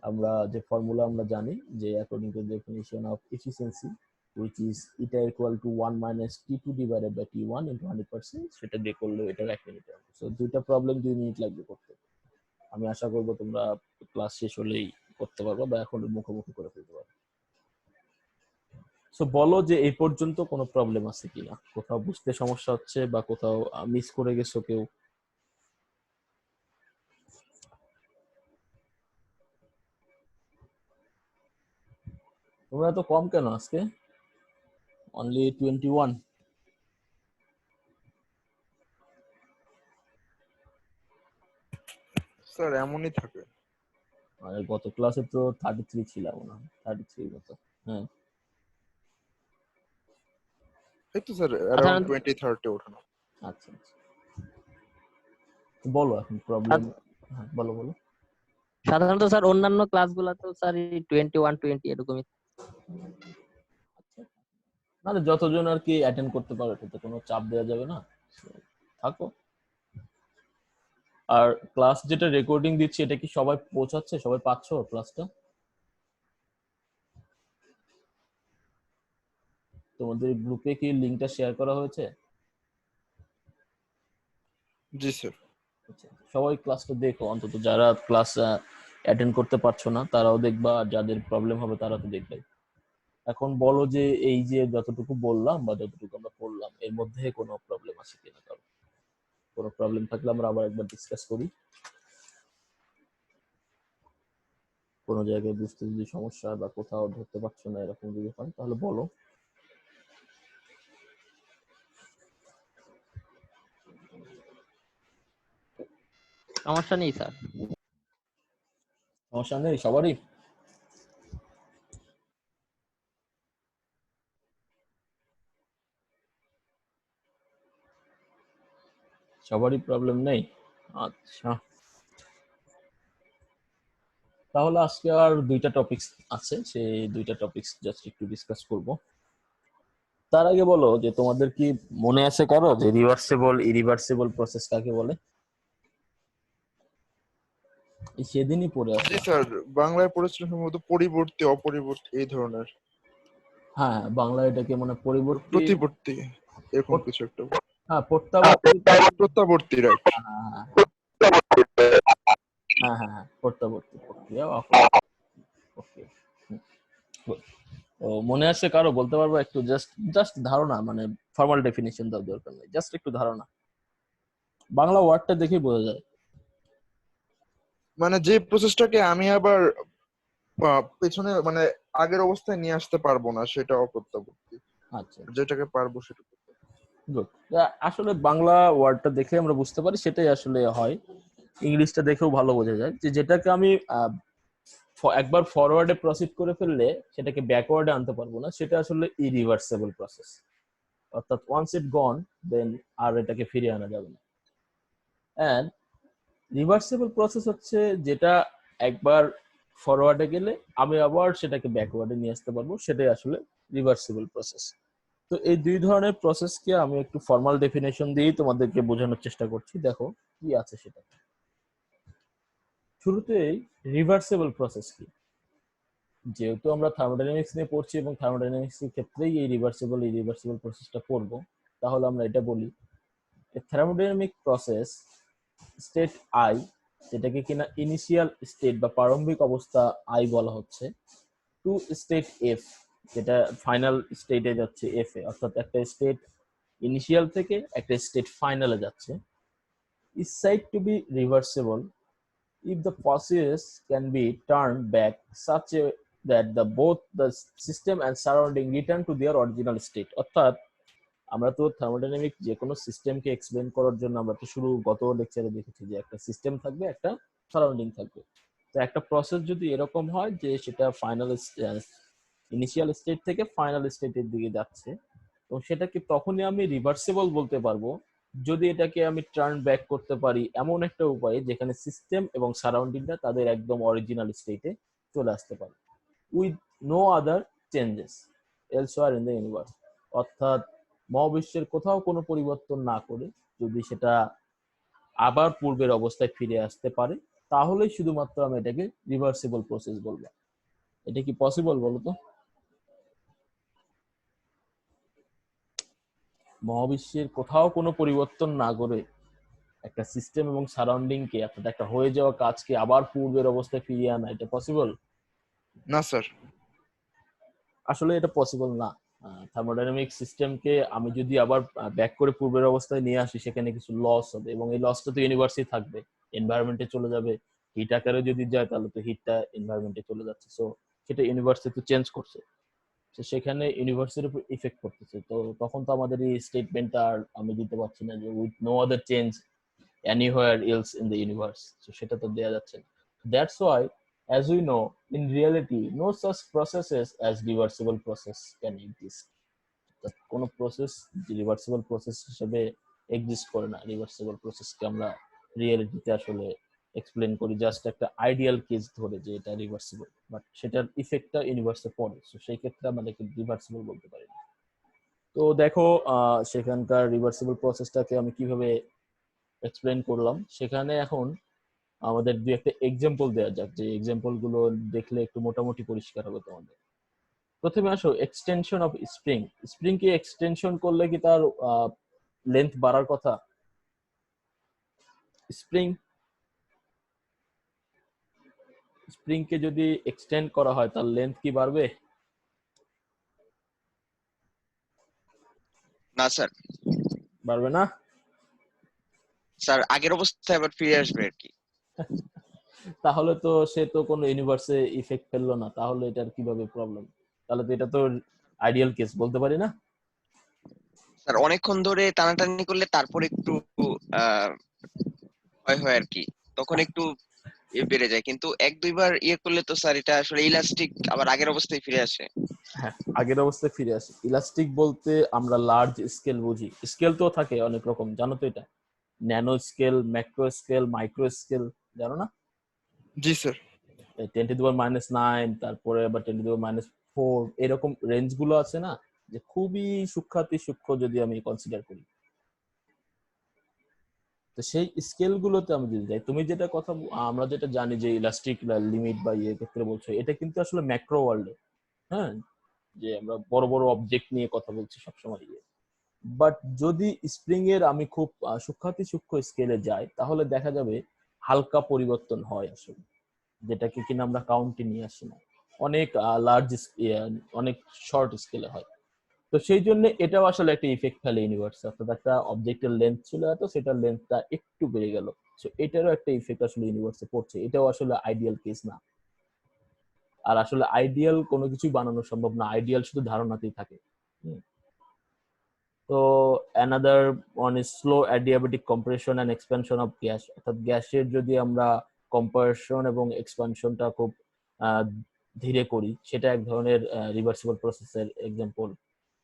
আমরা যে ফর্মুলা আমরা জানি যে according to definition of efficiency which is eta equal to 1 minus T2 divided by T1 into 100%, সেটা দিয়ে করলে এটার 1 মিনিট লাগবে। সো দুইটা প্রবলেম 2 মিনিট লাগবে করতে। আমি আশা করব তোমরা ক্লাস শেষ হলেই করতে পারবে বা এখন মুখোমুখি করে ফেলতে পারবে। সো বলো যে এই পর্যন্ত কোনো প্রবলেম আছে কিনা, কোথাও বুঝতে সমস্যা হচ্ছে বা কোথাও মিস করে গেছো কেউ? তোমরা তো কম কেন আজকে? অনলি 21। স্যার এমনই থাকে। মানে গত ক্লাসে তো 33 ছিলাম না, 33 মতো। হ্যাঁ এই তো স্যার অ্যারাউন্ড 20-30 ওঠানো। আচ্ছা আচ্ছা, বলো এখন প্রবলেম। হ্যাঁ বলো বলো। সাধারণত স্যার অন্যান্য ক্লাসগুলোতেও স্যার 21-20 এরকমই। মানে যতজন আর কি অ্যাটেন্ড করতে পারো এটাতে কোনো চাপ দেওয়া যাবে না, So, থাকো। আর ক্লাস যেটা রেকর্ডিং দিচ্ছি এটা কি সবাই পৌঁছাচ্ছে, সবাই পাচ্ছো ক্লাসটা? তোমাদের গ্রুপে কি লিংকটা শেয়ার করা হয়েছে? জি স্যার। আচ্ছা, সবাই ক্লাসটা দেখো, অন্তত যারা ক্লাস অ্যাটেন্ড করতে পারছো না তারাও দেখবা, আর যাদের প্রবলেম হবে তারা তো দেখবে। এখন বলো যে এই যে যতটুকু বললাম বা যতটুকু আমরা পড়লাম এর মধ্যে কোনো প্রবলেম আছে কিনা, কারো কোনো প্রবলেম থাকলে আমরা আবার একবার ডিসকাস করি। কোনো জায়গায় বুঝতে যদি সমস্যা বা কোথাও ধরতে পারছো না এরকম যদি হয় তাহলে বলো। সমস্যা নেই স্যার। সমস্যা নেই সবারই? সবারই প্রবলেম নেই? আচ্ছা, তাহলে আজকে আর দুইটা টপিকস আছে, সেই দুইটা টপিকস জাস্ট একটু ডিসকাস করব। তার আগে বলো যে তোমাদের কি মনে আছে কারো যে রিভার্সিবল ইরিভার্সিবল প্রসেস কাকে বলে? এই সেদিনই পড়ে জি আসলাম। স্যার, বাংলায় পড়েছিলাম সম্ভবত পরিবর্তী, অপরিবর্তী এই ধরনের। হ্যাঁ বাংলা এটাকে মানে পরিবর্তী, প্রতিবর্তী এরকম কিছু একটা। হ্যাঁ প্রত্যাবর্তী, প্রত্যাবর্তী, রাইট। হ্যাঁ হ্যাঁ হ্যাঁ হ্যাঁ প্রত্যাবর্তী প্রক্রিয়া। ওকে, ও মনে আছে কারো? বলতে পারবো একটু? জাস্ট জাস্ট ধারণা, মানে ফর্মাল ডেফিনিশন দেওয়ার দরকার নেই, জাস্ট একটু ধারণা, বাংলা ওয়ার্ডটা দেখেই বোঝা যায়। মানে যে প্রসেসটাকে আমি আবার পেছনে মানে আগের অবস্থায় নিয়ে আসতে পারবো না সেটা অপ্রত্যাবর্তী, আচ্ছা যেটাকে পারবো সেটা। গুড। আসলে বাংলা ওয়ার্ডটা দেখে আমরা বুঝতে পারি সেটাই আসলে হয়। ইংলিশটা দেখেও ভালো বোঝা যায় যে যেটাকে আমি একবার ফরওয়ার্ডে প্রসিড করে ফেললে সেটাকে ব্যাকওয়ার্ডে আনতে পারবো না, সেটা আসলে ইরিভার্সেবল প্রসেস। অর্থাৎ ওয়ান্স ইট গন দেন আর এটাকে ফিরিয়ে আনা যাবে না। এন্ড রিভার্সেবল প্রসেস হচ্ছে যেটা একবার ফরওয়ার্ডে গেলে আমি আবার সেটাকে ব্যাকওয়ার্ডে নিয়ে আসতে পারবো, সেটাই আসলে রিভার্সিবল প্রসেস। তো এই দুই ধরনের প্রসেসকে আমি একটু ফর্মাল ডেফিনেশন দিয়েই তোমাদেরকে বোঝানোর চেষ্টা করছি, দেখো কি আছে সেটা। শুরুতেই রিভার্সিবল প্রসেস কি, যেহেতু আমরা থার্মোডাইনামিক্স নিয়ে পড়ছি এবং থার্মোডাইনামিক্স এর ক্ষেত্রেই এই রিভার্সিবল ইরিভার্সিবল প্রসেসটা পড়বো, তাহলে আমরা এটা বলি থার্মোডাইনামিক প্রসেস স্টেট আই, যেটাকে কিনা ইনিশিয়াল স্টেট বা প্রারম্ভিক অবস্থা আই বলা হচ্ছে, টু স্টেট এফ, যেটা ফাইনাল স্টেটে যাচ্ছে এফ এ, অর্থাৎ একটা স্টেট ইনিশিয়াল থেকে একটা স্টেট ফাইনালে যাচ্ছে, is said to be reversible if the process can be turned back such a that the both the system and surrounding return to their original state। অর্থাৎ আমরা তো থার্মোডাইনামিক যে কোনো সিস্টেমকে এক্সপ্লেন করার জন্য আমরা তো শুরু গত লেকচারে দেখেছি যে একটা সিস্টেম থাকবে, একটা সারাউন্ডিং থাকবে। তো একটা প্রসেস যদি এরকম হয় যে সেটা ফাইনাল ইনিশিয়াল স্টেট থেকে ফাইনাল স্টেটের দিকে যাচ্ছে, তো সেটাকে তখনই আমি রিভার্সিবল বলতে পারবো যদি এটাকে আমি টার্ন ব্যাক করতে পারি এমন একটা উপায়ে যেখানে সিস্টেম এবং সারাউন্ডিংটা তাদের একদম অরিজিনাল স্টেটে চলে আসতে পারে with no other changes elsewhere in the universe. অর্থাৎ মহাবিশ্বের কোথাও কোনো পরিবর্তন না করে যদি সেটা আবার পূর্বের অবস্থায় ফিরে আসতে পারে, তাহলেই শুধুমাত্র আমি এটাকে রিভার্সিবল প্রসেস বলবো। এটা কি পসিবল বলো তো? মহাবিশ্বের কোথাও কোনো পরিবর্তন না করে একটা সিস্টেম এবং সারাউন্ডিং কে অর্থাৎ একটা হয়ে যাওয়া কাজকে আবার পূর্বের অবস্থায় ফিরিয়ে আনা, এটা পসিবল? না স্যার। আসলে এটা পসিবল না। থার্মোডাইনামিক সিস্টেমকে আমি যদি আবার ব্যাক করে পূর্বের অবস্থায় নিয়ে আসি, সেখানে কিছু লস হবে এবং এই লসটা তো ইউনিভার্সেই থাকবে, এনভায়রনমেন্টে চলে যাবে। হিট আকারে যদি যায় তাহলে তো হিটটা এনভায়রনমেন্টে চলে যাচ্ছে, সো সেটা ইউনিভার্সে তো চেঞ্জ করছে, তো সেখানে ইউনিভার্সের উপর ইফেক্ট করতেছে। তো তখন তো আমাদের এই স্টেটমেন্টটা আর আমি দিতে পারছি না যে with no other change anywhere else in the universe, so সেটা তো দেয়া যাচ্ছে না। That's why, as we know, in reality no such processes as reversible process can exist. কোনো প্রসেস রিভার্সিবল প্রসেস হিসেবে এক্সিস্ট করে না। রিভার্সিবল প্রসেসকে আমরা রিয়েলিটিতে আসলে এক্সপ্লেন করি জাস্ট একটা আইডিয়াল কেস ধরে যে এটা রিভার্সিবল, বাট সেটার ইফেক্টটা ইউনিভার্সে পড়ে, সো সেই ক্ষেত্রে আমরা এটাকে রিভার্সিবল বলতে পারি না। তো দেখো সেখানকার রিভার্সিবল প্রসেসটাকে আমি কিভাবে এক্সপ্লেন করলাম। সেখানে এখন আমাদের দুই একটা এক্সাম্পল দেওয়া যাক, যে এক্সাম্পল গুলো দেখলে একটু মোটামুটি পরিষ্কার হবে তোমাদের। প্রথমে আসো extension of spring. Spring K extension করলে কি তার লেন্থ বাড়ার কথা? স্প্রিং স্প্রিং কে যদি এক্সটেন্ড করা হয় তার লেন্থ কি বাড়বে? না স্যার। বাড়বে না? স্যার আগের অবস্থায় আবার ফিরে আসবে আর কি। তাহলে তো সে তো কোনো ইউনিভার্সে ইফেক্ট ফেললো না, তাহলে এটার কিভাবে প্রবলেম? তাহলে তো এটা তো আইডিয়াল কেস বলতে পারি না? স্যার অনেকক্ষণ ধরে টানাটানি করলে তারপর একটু আহ হয় হয় আর কি, তখন একটু বেড়ে যায়, কিন্তু এক দুইবার ইয়ে করলে তো স্যার এটা আসলে ইলাস্টিক আবার আগের অবস্থায় ফিরে আসে। হ্যাঁ, আগের অবস্থায় ফিরে আসে। ইলাস্টিক বলতে আমরা লার্জ স্কেল বুঝি, স্কেল তো থাকে অনেক রকম, জানো তো? এটা nano scale, macro scale, micro scale, জানো না? জি স্যার। 10⁻⁹, তারপরে আবার 10⁻⁴, এরকম রেঞ্জ গুলো আছে না, যে খুবই সূক্ষ্মাতি সূক্ষ্ম যদি আমি কনসিডার করি। তো সেই স্কেল গুলোতে আমি যদি যাই, তুমি যেটা কথা আমরা যেটা জানি যে ইলাস্টিক লিমিট বা ইয়ে ক্ষেত্রে বলছো, এটা কিন্তু আসলে ম্যাক্রো ওয়ার্ল্ডে, হ্যাঁ, যে আমরা বড় বড় অবজেক্ট নিয়ে কথা বলছি সবসময়। বাট যদি স্প্রিং এর আমি খুব সূক্ষ্মাতি সূক্ষ্ম স্কেলে যাই, তাহলে দেখা যাবে হালকা পরিবর্তন হয় আসলে, যেটাকে কিনা আমরা কাউন্টে নিয়ে আসি না, অনেক লার্জ অনেক শর্ট স্কেলে হয়। তো সেই জন্য এটাও আসলে একটা ইফেক্ট ফেলে ইউনিভার্সে, অর্থাৎ একটা অবজেক্টের লেন্থ ছিল এত, সেটার লেন্থটা একটু বেড়ে গেল, সো এটারও একটা ইফেক্ট আসলে ইউনিভার্সে পড়ছে। এটাও আসলে আইডিয়াল কেস না। আর আসলে আইডিয়াল কোনো কিছুই বানানো সম্ভব না, আইডিয়াল শুধু ধারণাতেই থাকে। তো another one is slow adiabatic compression and expansion of gas, অর্থাৎ গ্যাসের যদি আমরা কম্প্রেশন এবং এক্সপানশনটা খুব ধীরে করি, সেটা এক ধরনের রিভার্সিবল প্রসেসের এক্সাম্পল।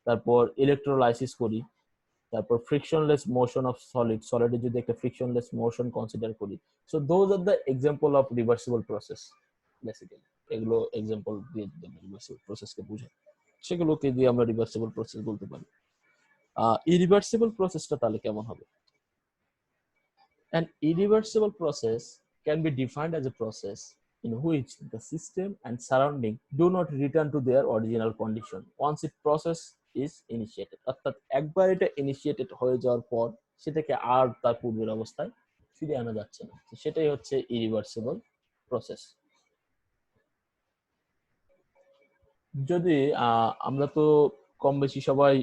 তারপর ইলেকট্রোলাইসিস করি, তারপর ফ্রিকশনলেস মোশন অফ সলিড, সলিডের যদি একটা ফ্রিকশনলেস মোশন কনসিডার করি, so those are the example of reversible process. Basically এগুলো এক্সাম্পল দিয়ে রিভার্সিবল প্রসেসকে বোঝায়, সেগুলোকে দিয়ে আমরা রিভার্সিবল প্রসেস বলতে পারি। ইরিভার্সিবল প্রসেসটা তাহলে কেমন হবে? An irreversible process can be defined as a process in which the system and surrounding do not return to their original condition once its process is initiated. অর্থাৎ একবার এটা ইনিশিয়েটেড হয়ে যাওয়ার পর সেটাকে আর তার পূর্বের অবস্থায় ফিরে আনা যাচ্ছে না, সেটাই হচ্ছে ইরিভার্সিবল প্রসেস। যদি আমরা তো কম বেশি সবাই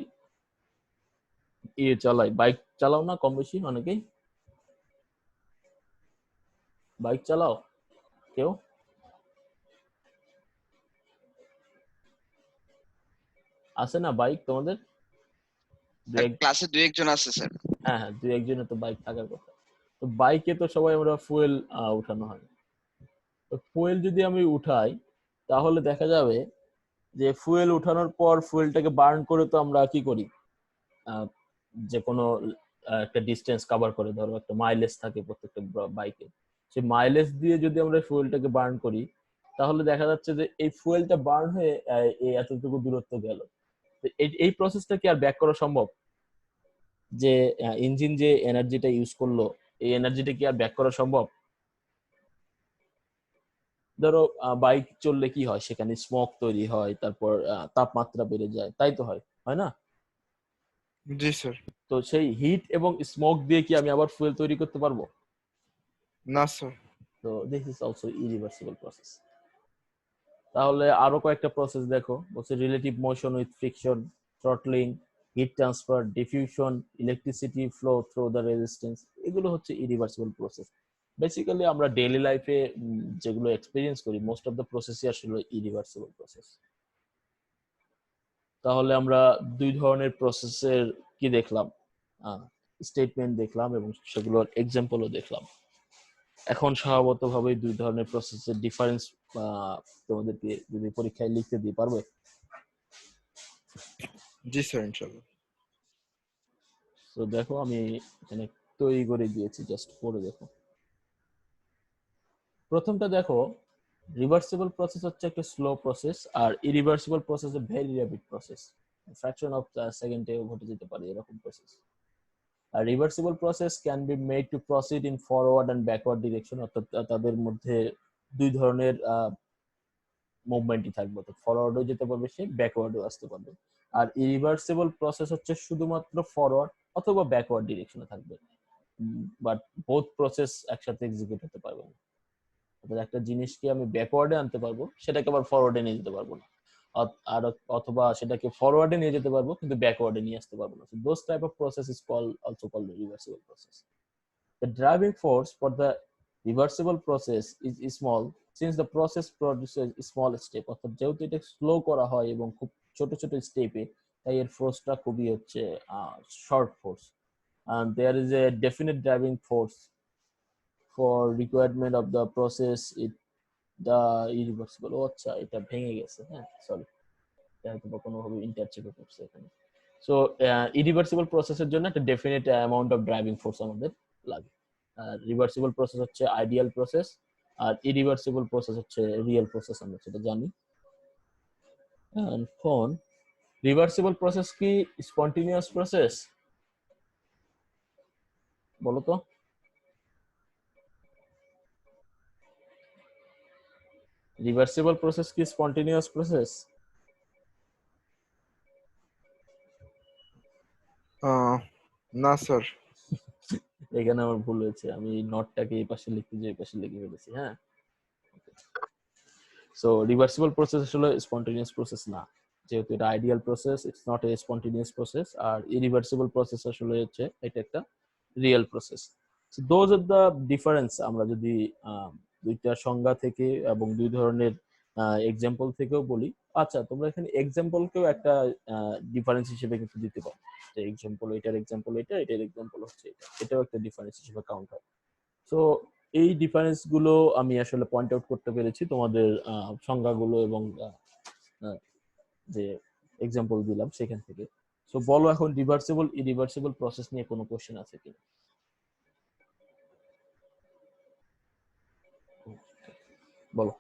চালাই, বাইক চালাও না কম বেশি? অনেকেই বাইক চালাও? কেউ আছে না বাইক তোমাদের? ক্লাসে দুই একজন আছে স্যার। হ্যাঁ হ্যাঁ, দুই একজনের তো বাইক থাকার কথা। তো বাইকে তো সবাই আমরা ফুয়েল উঠানো হয়। তো ফুয়েল যদি আমি উঠাই, তাহলে দেখা যাবে যে ফুয়েল উঠানোর পর ফুয়েলটাকে বার্ন করে তো আমরা কি করি, যে কোনো একটা ডিস্টেন্স কভার করে, ধরো একটা মাইলেজ থাকে প্রত্যেকটা বাইকে, সেই মাইলেজ দিয়ে যদি আমরা ফুয়েলটাকে বার্ন করি, তাহলে দেখা যাচ্ছে যে এই ফুয়েলটা বার্ন হয়ে এই এতটুকু দূরত্ব গেল। এই প্রসেসটা কি আর ব্যাক করা সম্ভব? যে ইঞ্জিন যে এনার্জিটা ইউজ করলো এই এনার্জিটা কি আর ব্যাক করা সম্ভব? ধরো বাইক চললে কি হয়, সেখানে স্মোক তৈরি হয়, তারপর তাপমাত্রা বেড়ে যায়, তাই তো হয় না? জি স্যার। তো সেই হিট এবং স্মোক দিয়ে কি আমি আবার ফুয়েল তৈরি করতে পারবো? না স্যার। তো this is also irreversible process. তাহলে আরো কয়েকটা প্রসেস দেখো, বলছে relative motion with friction, throttling, heat transfer, diffusion, electricity flow through the resistance, এগুলো হচ্ছে ইরিভার্সিবল প্রসেস। বেসিক্যালি আমরা ডেইলি লাইফে যেগুলো এক্সপেরিয়েন্স করি মোস্ট অফ দ্য প্রসেসই আসলে ইরিভার্সিবল প্রসেস। তাহলে আমরা দুই ধরনের প্রসেসের কি দেখলাম, স্টেটমেন্ট দেখলাম এবং সেগুলোর এক্সাম্পলও দেখলাম। এখন স্বভাবতভাবেই দুই ধরনের প্রসেসের ডিফারেন্স তোমাদেরকে যদি পরীক্ষায় লিখতে দিই, পারবে? জি স্যার ইনশাআল্লাহ। তো দেখো আমি এখানে তৈরি করে দিয়েছি, জাস্ট পড়ে দেখো। প্রথমটা দেখো, রিভার্সিবল প্রসেস হচ্ছে একটা স্লো প্রসেস, আর irreversible process very rapid process, fraction of সেকেন্ডে ঘটে যেতে পারে এরকম প্রসেস। আর reversible process can be made to proceed in forward and backward direction, অর্থাৎ তাদের মধ্যে দুই ধরনের মুভমেন্টই থাকবে, অর্থাৎ ফরওয়ার্ডও যেতে পারবে সে, ব্যাকওয়ার্ডও আসতে পারবে। আর ইরিভার্সিবল প্রসেস হচ্ছে শুধুমাত্র ফরওয়ার্ড অথবা ব্যাকওয়ার্ড ডিরেকশনে থাকবে, বাট বোথ প্রসেস একসাথে এক্সিকিউট হতে পারবে না। অর্থাৎ একটা জিনিসকে আমি ব্যাকওয়ার্ডে আনতে পারবো, সেটাকে আবার ফরওয়ার্ডে নিয়ে যেতে পারবো না, আর অথবা সেটাকে ফরওয়ার্ডে নিয়ে যেতে পারবো কিন্তু ব্যাকওয়ার্ডে নিয়ে আসতে পারবো না। So those type of process is called the reversible process. The driving force for the reversible process is small since the process produces small step, অর্থাৎ যেহেতু এটা স্লো করা হয় এবং খুব ছোট ছোট স্টেপে, তাই এর ফোর্সটা খুবই হচ্ছে short force, and there is a definite driving force for requirement of the process it the irreversible। ও আচ্ছা, এটা ভেঙে গেছে, হ্যাঁ সরি, এটা হয়তো কোনোভাবে ইন্টারচেপে করছে এখানে। সো ইরিভার্সিবল প্রসেসের জন্য একটা definite amount of driving force আমাদের লাগে। রিভার্সিবল প্রসেস হচ্ছে আইডিয়াল প্রসেস, আর ইরিভার্সিবল প্রসেস হচ্ছে রিয়েল প্রসেস, আমরা সেটা জানি। ফোন রিভার্সিবল প্রসেস কি স্পন্টিনিয়াস প্রসেস? বলো তো। রিভার্সিবল প্রসেস কি স্পন্টিনিয়াস প্রসেস? না স্যার। এখানে আমার ভুল হয়েছে, আমি নটটাকে এই পাশে লিখতে যে এই পাশে লিখে ফেলেছি, হ্যাঁ। সো রিভার্সিবল প্রসেস আসলে স্পন্টেনিয়াস প্রসেস না, যেহেতু এটা ideal process, it's not a spontaneous process. আর ইরিভার্সিবল প্রসেস আসলে হচ্ছে এটা একটা real process. So those are the difference. আমরা যদি দুইটা সংজ্ঞা থেকে এবং দুই ধরনের এক্সাম্পল থেকেও বলি, আচ্ছা তোমরা এখানে এক্সাম্পলকেও একটা ডিফারেন্স হিসেবে কিন্তু দিতে পারো, যে এক্সাম্পল এটার এক্সাম্পল এটা, এটার এক্সাম্পল হচ্ছে এটা, এটাও একটা ডিফারেন্স হিসেবে কাউন্ট হয়। সো এই ডিফারেন্স গুলো আমি আসলে পয়েন্ট আউট করতে পেরেছি তোমাদের সংজ্ঞাগুলো এবং যে এক্সাম্পল দিলাম সেখান থেকে। সো বলো এখন রিভার্সিবল ইরিভার্সিবল প্রসেস নিয়ে কোনো কোশ্চেন আছে কিনা? বলো।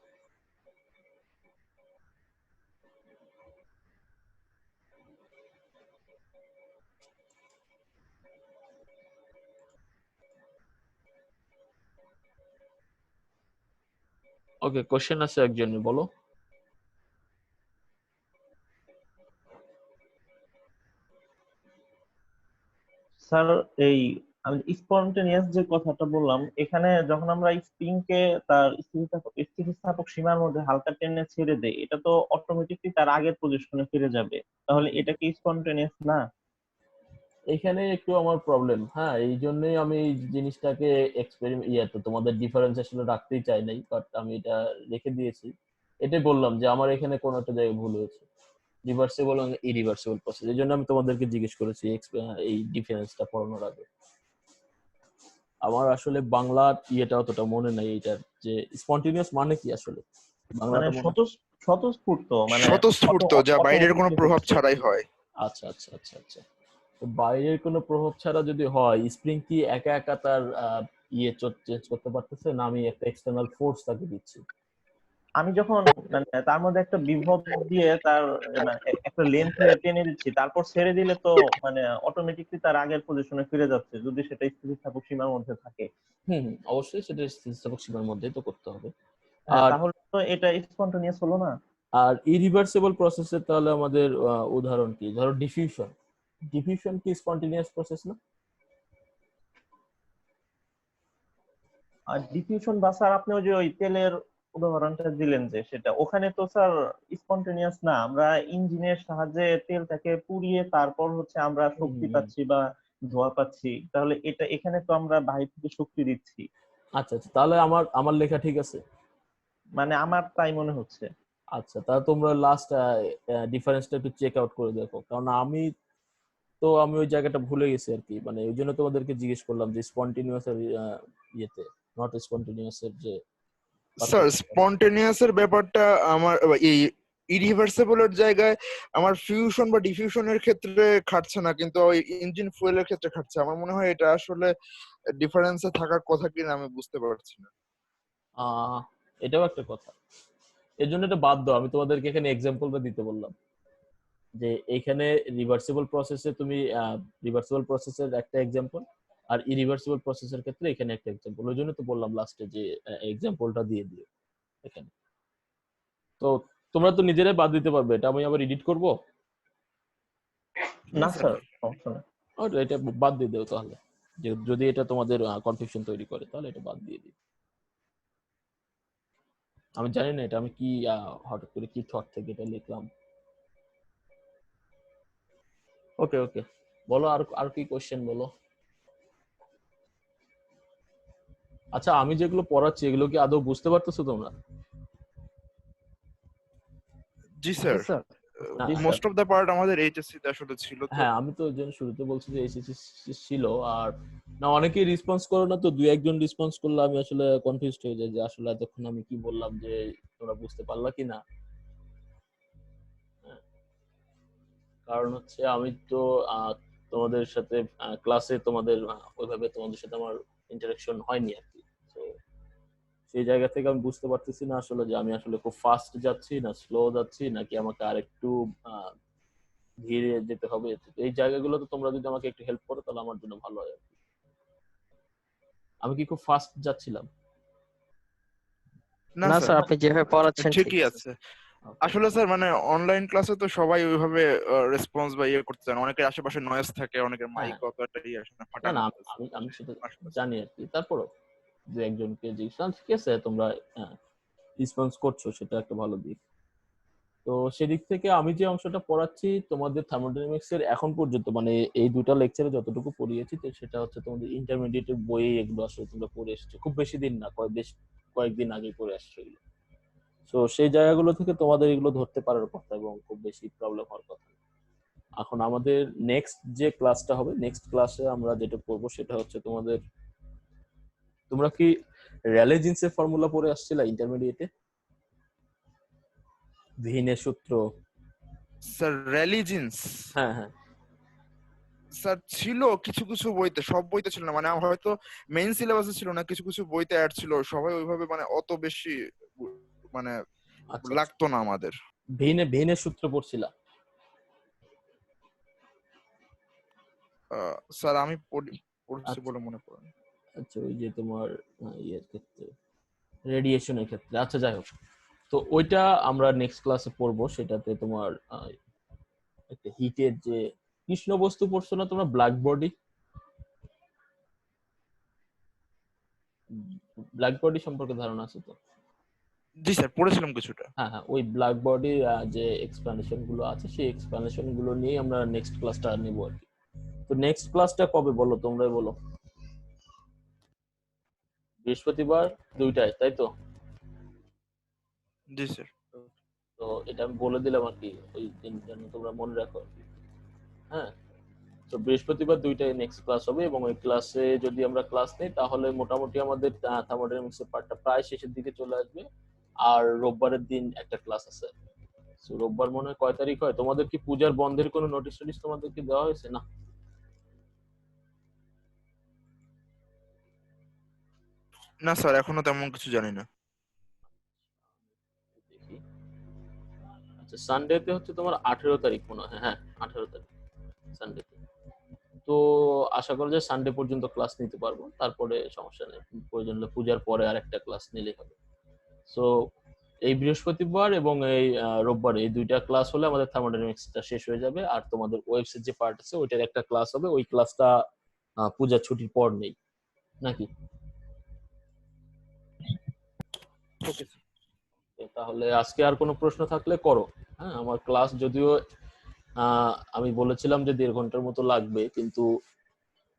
ওকে, কোশ্চেন আছে একজনের, বলো। স্যার, এই আমি স্পন্টেনিয়াস যে কথাটা বললাম, এখানে যখন আমরা স্প্রিং কে তার স্থিতিস্থাপক সীমার মধ্যে হালকা টেনে ছেড়ে দেই, এটা তো অটোমেটিকলি তার আগের পজিশনে ফিরে যাবে, তাহলে এটা কি স্পন্টেনিয়াস না? এখানে একটু আমার প্রবলেম, হ্যাঁ, এই জন্যই আমি এই জিনিসটাকে এক্সপেরিমেন্ট তো তোমাদের ডিফারেন্স আসলে রাখতেই চাই নাই, বাট আমি এটা রেখে দিয়েছি। এটাই বললাম যে আমার এখানে কোনো একটা জায়গায় ভুল হয়েছে, রিভার্সিবল এবং ইরিভার্সিবল প্রসেস। এই জন্য আমি তোমাদেরকে জিজ্ঞেস করেছি এই ডিফারেন্সটা পড়ানোর আগে। আমার আসলে বাংলা ইয়েটা অতটা মনে নাই, এটার যে স্পন্টেনিয়াস মানে কি আসলে মানে বাংলাটা মনে। স্বতঃস্ফূর্ত, মানে স্বতঃস্ফূর্ত, যা বাইরের কোনো প্রভাব ছাড়াই হয়। আচ্ছা আচ্ছা আচ্ছা আচ্ছা। তো বাইরের কোনো প্রভাব ছাড়া যদি হয়, স্প্রিং কি একা একা তার চেঞ্জ করতে পারতেছে, না আমি একটা এক্সটার্নাল ফোর্স তাকে দিচ্ছি? আমি যখন মানে তার মধ্যে একটা বিভব দিয়ে তার মানে একটা লেন্থ টেনে দিচ্ছি, তারপর ছেড়ে দিলে তো মানে অটোমেটিকলি তার আগের পজিশনে ফিরে যাচ্ছে, যদি সেটা স্থিতিস্থাপক সীমার মধ্যে থাকে। অবশ্যই সেটা স্থিতিস্থাপক সীমার মধ্যেই তো করতে হবে। হ্যাঁ, আর তাহলে তো এটা স্পন্টানিয়াস হলো না। আর ইরিভার্সিবল প্রসেসের তাহলে আমাদের উদাহরণ কি? ধরো ডিফিউশন। ডিফিউশন কি স্পন্টেনিয়াস প্রসেস না? আর ডিফিউশন বা স্যার আপনি ওই যে ওই তেলের উদাহরণটা দিলেন, যে সেটা ওখানে তো স্যার স্পন্টেনিয়াস না, আমরা ইঞ্জিনের সাহায্যে তেলটাকে পুড়িয়ে তারপর হচ্ছে আমরা শক্তি হুম, পাচ্ছি বা ধোঁয়া পাচ্ছি, তাহলে এটা এখানে তো আমরা বাহির থেকে শক্তি দিচ্ছি। আচ্ছা আচ্ছা, তাহলে আমার আমার লেখা ঠিক আছে। মানে আমার তাই মনে হচ্ছে। আচ্ছা, তাহলে তোমরা লাস্ট ডিফারেন্সটা একটু চেক আউট করে দেখো, কারণ আমি ওই জায়গাটা ভুলে গেছি আর কি, মানে ওই জন্য তোমাদেরকে জিজ্ঞেস করলাম যে স্পন্টেনিয়াস এর ইয়েতে নট স্পন্টেনিয়াস এর যে স্যার পার্থক্যটা। স্পন্টেনিয়াস এর ব্যাপারটা আমার এই ইরিভার্সিবল এর জায়গায় আমার ফিউশন বা ডিফিউশনের ক্ষেত্রে খাটছে না, কিন্তু ওই ইঞ্জিন ফুয়েলের ক্ষেত্রে খাটছে। আমার মনে হয় এটা আসলে ডিফারেন্সে থাকার কথা কিনা আমি বুঝতে পারছি না। আহ এটাও একটা কথা, এর জন্য এটা বাদ দাও, আমি তোমাদেরকে এখানে এক্সাম্পলটা দিতে বললাম যে এইখানে রিভার্সিবল প্রসেসে তুমি রিভার্সিবল প্রসেসের একটা এক্সাম্পল, আর ইরিভার্সিবল প্রসেসের ক্ষেত্রে এখানে একটা এক্সাম্পল, ওই জন্য তো বললাম লাস্টে যে এক্সাম্পলটা দিয়ে দিও এখানে। তো তোমরা তো নিজেরাই বাদ দিতে পারবে, এটা আমি আবার এডিট করবো? না স্যার স্যার, সমস্যা নেই। এটা বাদ দিয়ে দেও তাহলে, যে যদি এটা তোমাদের কনফিউশন তৈরি করে তাহলে এটা বাদ দিয়ে দিই। আমি জানি না এটা আমি কি হঠাৎ করে কি থট থেকে এটা লিখলাম। ওকে ওকে, বলো আর আর কি কোশ্চেন বলো। আচ্ছা, আমি যেগুলো পড়াচ্ছি এগুলো কি আদৌ বুঝতে পারতেছো তোমরা? জি স্যার, স্যার, জি sir. Most of the part আমাদের এইচএসসি তে আসলে ছিল তো। হ্যাঁ, আমি তো ওই জন্য শুরুতে বলছি যে এসএসসি ছিল। আর না, অনেকেই রেসপন্স করো না, তো দুই একজন রেসপন্স করলে আমি আসলে কনফিউজড হয়ে যাই যে আসলে এতক্ষণ আমি কি বললাম, যে তোমরা বুঝতে পারলা কি না। হ্যাঁ, কারণ হচ্ছে আমি তো আহ, তোমাদের সাথে ক্লাসে তোমাদের ওইভাবে তোমাদের সাথে আমার ইন্টারাকশন হয়নি আর কি। তো সেই জায়গা থেকে আমি বুঝতে পারতেছি না আসলে যে আমি আসলে খুব ফাস্ট যাচ্ছি না স্লো যাচ্ছি, নাকি আমাকে আরেকটু আহ, ধীরে যেতে হবে। তো এই জায়গাগুলোতে তোমরা যদি আমাকে একটু হেল্প করো তাহলে আমার জন্য ভালো হয় আর কি। আমি কি খুব ফাস্ট যাচ্ছিলাম? না না স্যার, স্যার, আপনি যেভাবে পড়াচ্ছেন ঠিক ঠিকই আছে। আছে। ওকে। আসলে স্যার মানে অনলাইন ক্লাসে তো সবাই ওইভাবে রেসপন্স বা ইয়ে করতে চান, অনেকের আশেপাশে নয়েজ থাকে, অনেকের হ্যাঁ, মাইক অতটা ইয়ে আসে না, না ফাটানো না, voice আমি সেটা আসলে। জানি আর কি, তারপরও দু একজনকে জিজ্ঞেস করলাম, ঠিক আছে তোমরা রেসপন্স করছো, সেটা একটা ভালো দিক। তো সেদিক থেকে আমি যে অংশটা পড়াচ্ছি তোমাদের থার্মোডাইনামিক্স এর এখন পর্যন্ত, মানে এই দুটো লেকচারে যতটুকু পড়িয়েছি, তো সেটা হচ্ছে তোমাদের ইন্টারমিডিয়েটের বইয়ে এগুলো আসলে তোমরা পড়ে এসেছো, খুব বেশি দিন না, কয়েকদিন আগে পড়ে আসছো এগুলো। তো সেই জায়গাগুলো থেকে তোমাদের এগুলো ধরতে পারার কথা এবং খুব বেশি প্রবলেম হওয়ার কথা না। এখন আমাদের নেক্সট যে ক্লাসটা হবে, নেক্সট ক্লাসে আমরা যেটা করবো সেটা হচ্ছে তোমাদের, তোমরা কি র্যালে জিন্সের ফর্মুলা পড়ে আসছিলা ইন্টারমিডিয়েটে? ভিনের সূত্র। স্যার র্যালি জিন্স হ্যাঁ হ্যাঁ। স্যার ছিল কিছু কিছু বইতে, সব বইতে ছিল না, মানে আমার হয়তো মেইন সিলেবাসে ছিল না, কিছু কিছু বইতে অ্যাড ছিল, সবাই ওইভাবে মানে অত বেশি মানে আচ্ছা আচ্ছা, লাগতো না আমাদের। ভিনের সূত্র পড়ছিলা? স্যার আমি পড়ছি আচ্ছা বলে মনে পড়ে না। আচ্ছা, ওই যে তোমার ইয়ের ক্ষেত্রে, রেডিয়েশনের ক্ষেত্রে, আচ্ছা যাই হোক। তো ওইটা আমরা নেক্সট ক্লাসে পড়বো, সেটাতে তোমার একটা হিটের যে কৃষ্ণ বস্তু পড়ছো না তোমরা, ব্ল্যাক বডি? ব্ল্যাক বডি সম্পর্কে ধারণা আছে তো? জি স্যার, পড়েছিলাম কিছুটা। হ্যাঁ হ্যাঁ, ওই ব্ল্যাক বডির যে এক্সপ্লানেশন গুলো আছে সেই এক্সপ্লানেশন গুলো নিয়ে আমরা নেক্সট ক্লাসটা নিব আর কি। তো নেক্সট ক্লাসটা কবে বলো, তোমরাই বলো। বৃহস্পতিবার 2টায়, তাই তো? জি স্যার। তো এটা আমি বলে দিলাম আর কি, ওই দিন যেন তোমরা মনে রাখো আর কি। হ্যাঁ, তো বৃহস্পতিবার 2টায় নেক্সট ক্লাস হবে, এবং ওই ক্লাসে যদি আমরা ক্লাস নিই তাহলে মোটামুটি আমাদের থার্মোডাইনামিক্স এর পার্টটা প্রায় শেষের দিকে চলে আসবে। আর রোববারের দিন একটা ক্লাস আছে। তো রোববার মনে হয় কয় তারিখ হয়, তোমাদের কি পূজার বন্ধের কোনো নোটিশ টোটিস তোমাদেরকে দেওয়া হয়েছে না? না স্যার, এখনো তেমন কিছু জানি না। আচ্ছা, সানডেতে হচ্ছে তোমার 18 তারিখ মনে হয়, হ্যাঁ 18 তারিখ সানডেতে। তো আশা করি যে সানডে পর্যন্ত ক্লাস নিতে পারবো, তারপরে সমস্যা নেই, প্রয়োজন হলে পূজার পরে আরেকটা ক্লাস নিলেই হবে। সো এই বৃহস্পতিবার এবং এই রোববার এই দুইটা ক্লাস হলে আমাদের থার্মোডাইনামিক্সটা শেষ হয়ে যাবে। আর তোমাদের ওয়েবসের যে পার্ট আছে ওইটার একটা ক্লাস হবে, ওই ক্লাসটা পূজার ছুটির পর নেই নাকি? ওকে তাহলে আজকে আর কোনো প্রশ্ন থাকলে করো। হ্যাঁ, আমার ক্লাস যদিও আমি বলেছিলাম যে 1.5 ঘন্টার মতো লাগবে, কিন্তু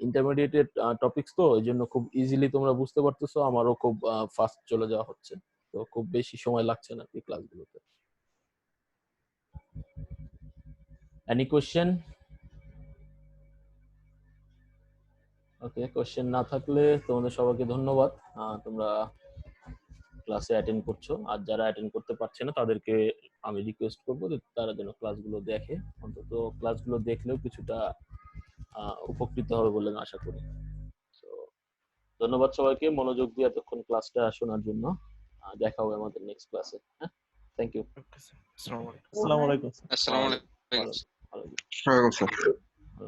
ইন্টারমিডিয়েটের টপিকস তো এই জন্য খুব ইজিলি তোমরা বুঝতে পারতেছো, আমারও খুব ফাস্ট চলে যাওয়া হচ্ছে, তো খুব বেশি সময় লাগছে না এই ক্লাসগুলোতে। Any question? ওকে, কোশ্চেন না থাকলে তোমাদের সবাইকে ধন্যবাদ, তোমরা ক্লাসে অ্যাটেন্ড করছো। আর যারা অ্যাটেন্ড করতে পারছে না তাদেরকে আমি রিকোয়েস্ট করবো যে তারা যেন ক্লাসগুলো দেখে, অন্তত ক্লাসগুলো দেখলেও কিছুটা উপকৃত হবে বলে আমি আশা করি। তো ধন্যবাদ সবাইকে মনোযোগ দিয়ে এতক্ষণ ক্লাসটা শোনার জন্য। দেখা হবে আমাদের নেক্সট ক্লাসে। হ্যাঁ, থ্যাংক ইউ। আসসালামু আলাইকুম। আসসালামু আলাইকুম। আসসালামু আলাইকুম। ভালো ওয়ালাইকুম আসসালাম। ভালো